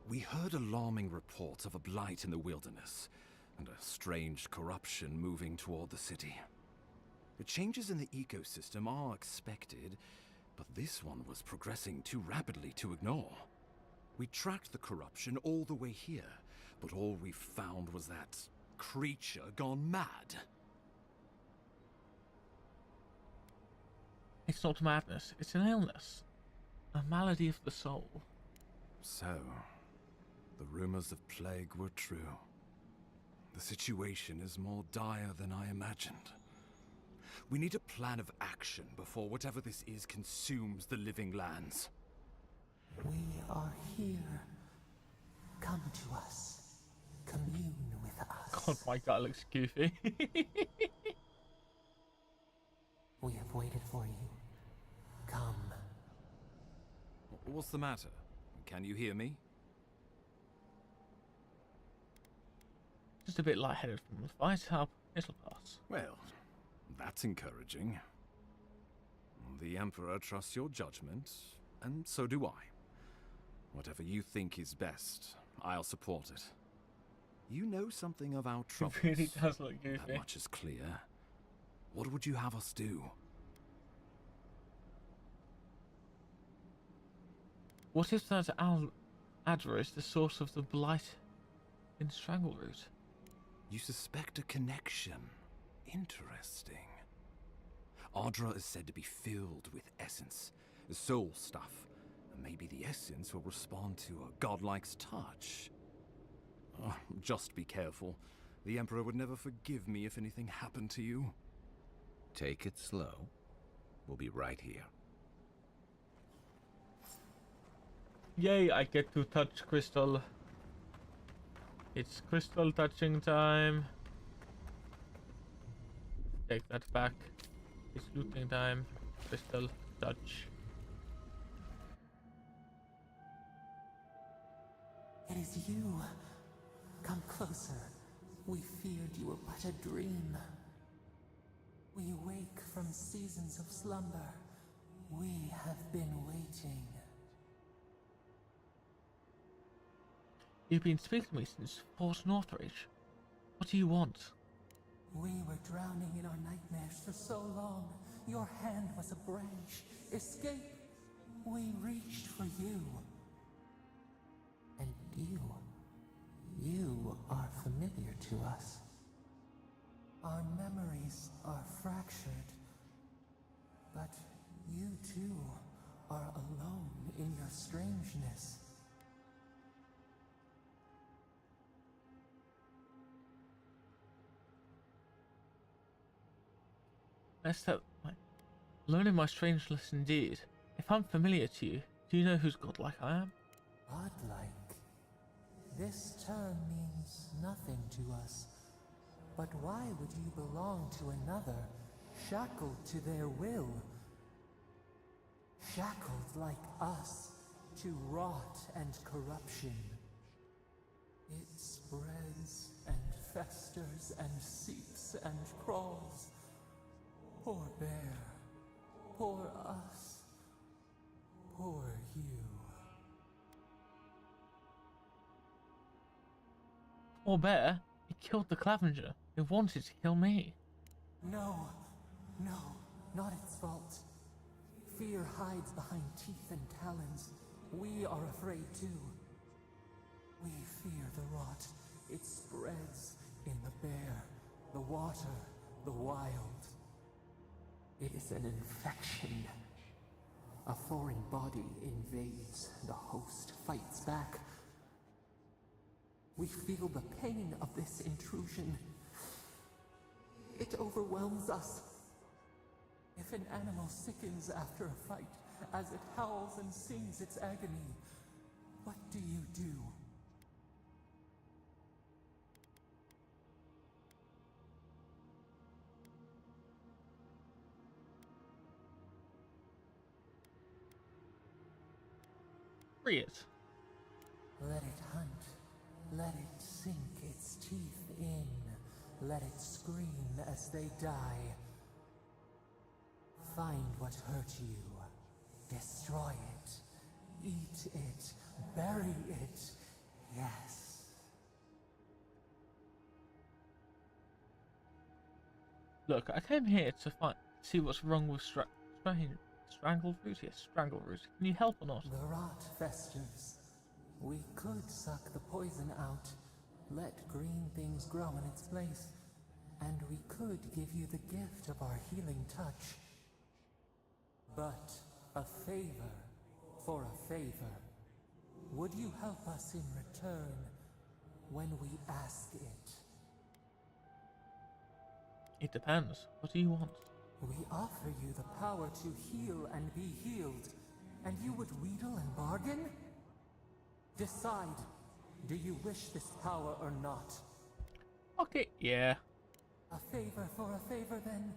We heard alarming reports of a blight in the wilderness, and a strange corruption moving toward the city. The changes in the ecosystem are expected, but this one was progressing too rapidly to ignore. We tracked the corruption all the way here, but all we found was that creature gone mad. It's not madness, it's an illness. A malady of the soul. So, the rumors of plague were true. The situation is more dire than I imagined. We need a plan of action before whatever this is consumes the living lands. We are here. Come to us. Commune with us. God, my god looks goofy. We have waited for you. Come. What's the matter? Can you hear me? Just a bit lightheaded from the fight up. It'll pass. Well, that's encouraging. The Emperor trusts your judgment, and so do I. Whatever you think is best, I'll support it. You know something of our troubles. It really does look goofy. That much is clear. What would you have us do? What if that Adra is the source of the blight in Strangleroot? You suspect a connection. Interesting. Adra is said to be filled with essence, soul stuff. And maybe the essence will respond to a godlike's touch. Just be careful. The Emperor would never forgive me if anything happened to you. Take it slow. We'll be right here. Yay, I get to touch Crystal. It's crystal touching time. Take that back. It's looting time. Crystal touch. It is you. Come closer. We feared you were but a dream. We wake from seasons of slumber. We have been waiting. You've been speaking to me since Fort Northreach. What do you want? We were drowning in our nightmares for so long. Your hand was a branch. Escape! We reached for you. And You are familiar to us. Our memories are fractured, but you too are alone in your strangeness. Messed up. Alone in my strangeness indeed. If I'm familiar to you, do you know whose godlike I am? Godlike. This term means nothing to us. But why would you belong to another, shackled to their will? Shackled like us to rot and corruption. It spreads and festers and seeps and crawls. Poor bear. Poor us. Poor you. Poor bear. He killed the Clavenger. He wanted to kill me. No, not its fault. Fear hides behind teeth and talons. We are afraid too. We fear the rot. It spreads in the bear, the water, the wild. It is an infection. A foreign body invades, the host fights back. We feel the pain of this intrusion. It overwhelms us. If an animal sickens after a fight, as it howls and sings its agony, what do you do? Free it. Let it hunt. Let it sink its teeth in. Let it scream as they die. Find what hurt you. Destroy it. Eat it. Bury it. Yes. Look, I came here to see what's wrong with Strangleroot. Yes, Strangleroot. Can you help or not? The rot festers. We could suck the poison out, let green things grow in its place, and we could give you the gift of our healing touch. But a favor for a favor. Would you help us in return when we ask it? It depends. What do you want? We offer you the power to heal and be healed, and you would wheedle and bargain? Decide. Do you wish this power or not? Okay, yeah. A favor for a favor then.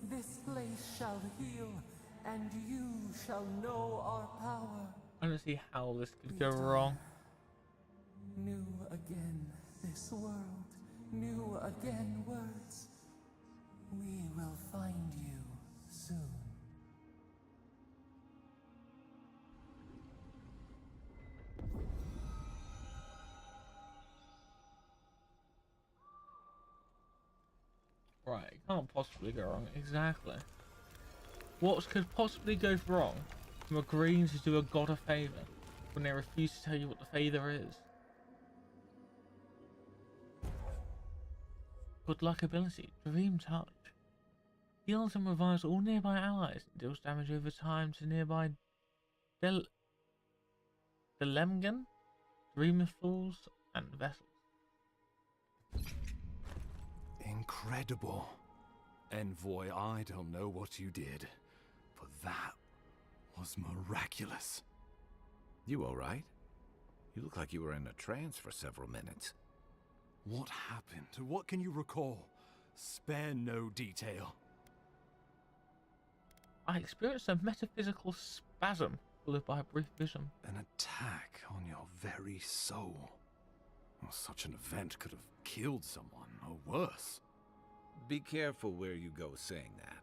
This place shall heal, and you shall know our power. I don't see how this could go wrong. New again this world, new again words. We will find you soon. Right, it can't possibly go wrong. Exactly. What could possibly go wrong from agreeing to do a god a favour when they refuse to tell you what the favour is? Good luck ability, Dream Touch. Heals and revives all nearby allies and deals damage over time to nearby Delemgan, Dream Fools, and Vessels. Incredible. Envoy, I don't know what you did, but that was miraculous. You all right? You look like you were in a trance for several minutes. What happened? What can you recall? Spare no detail. I experienced a metaphysical spasm followed by a brief vision. An attack on your very soul. Well, such an event could have killed someone, or worse. Be careful where you go saying that.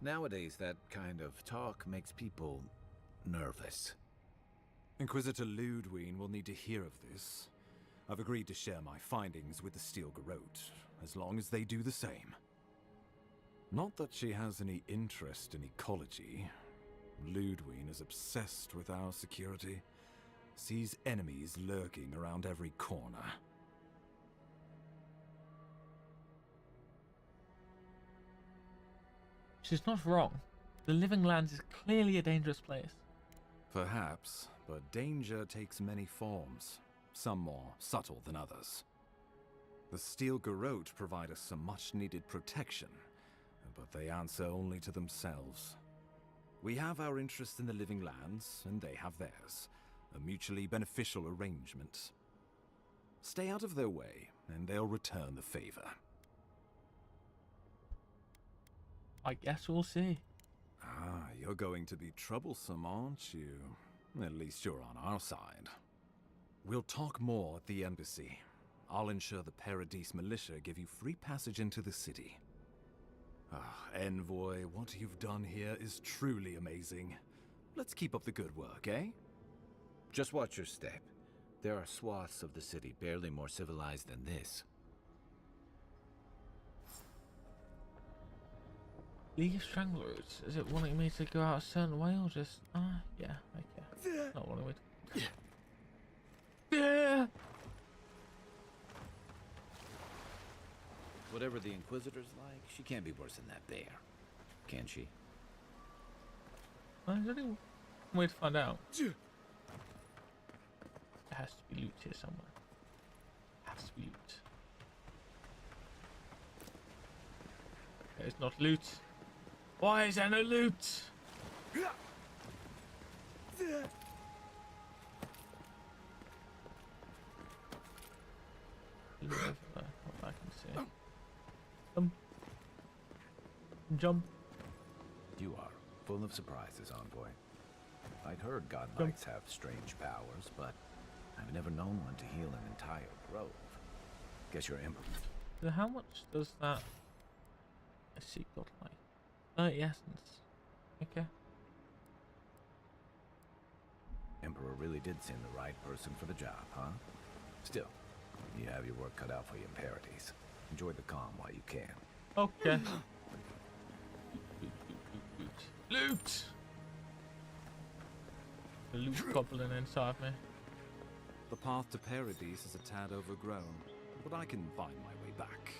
Nowadays, that kind of talk makes people nervous. Inquisitor Ludwine will need to hear of this. I've agreed to share my findings with the Steel Garrote, as long as they do the same. Not that she has any interest in ecology. Ludwine is obsessed with our security. sees enemies lurking around every corner. She's not wrong. The Living Lands is clearly a dangerous place. Perhaps, but danger takes many forms, some more subtle than others. The Steel Garrote provide us some much-needed protection, but they answer only to themselves. We have our interest in the Living Lands, and they have theirs. A mutually beneficial arrangement. Stay out of their way, and they'll return the favor. I guess we'll see. Ah, you're going to be troublesome, aren't you? At least you're on our side. We'll talk more at the embassy. I'll ensure the Paradise Militia give you free passage into the city. Ah, Envoy, what you've done here is truly amazing. Let's keep up the good work, eh? Just watch your step. There are swaths of the city barely more civilized than this. League of Stranglers. Is it wanting me to go out a certain way or just... yeah, okay. Not wanting me to... Yeah! Whatever the Inquisitor's like, she can't be worse than that bear. Can she? There's only one way to find out. There has to be loot here somewhere. Has to be loot. There's not loot. Why is there no loot? What I can see. Jump. You are full of surprises, Envoy. I'd heard God Knights have strange powers, but I've never known one to heal an entire grove. Guess you're Emperor. So how much does that... I see, godlike. 30 essence. Okay. Emperor really did send the right person for the job, huh? Still, you have your work cut out for you in Paradise. Enjoy the calm while you can. Okay. Loot! The loot goblin inside me. The path to Paradise is a tad overgrown, but I can find my way back.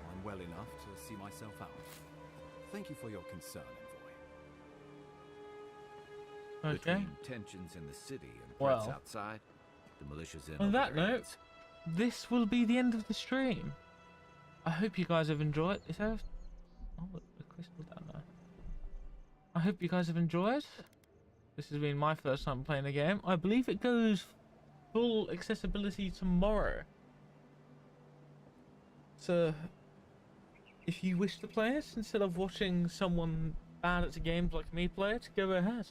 I'm well enough to see myself out. Thank you for your concern, Envoy. Okay. Between tensions in the city and threats outside, the militia's in. On that note, this will be the end of the stream. I hope you guys have enjoyed. Is there? Oh, look, the crystal down there. I hope you guys have enjoyed. This has been my first time playing the game. I believe it goes full accessibility tomorrow. So, if you wish to play it instead of watching someone bad at the games like me play it, go ahead.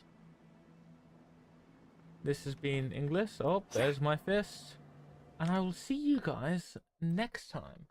This has been English. Oh, there's my fist. And I will see you guys next time.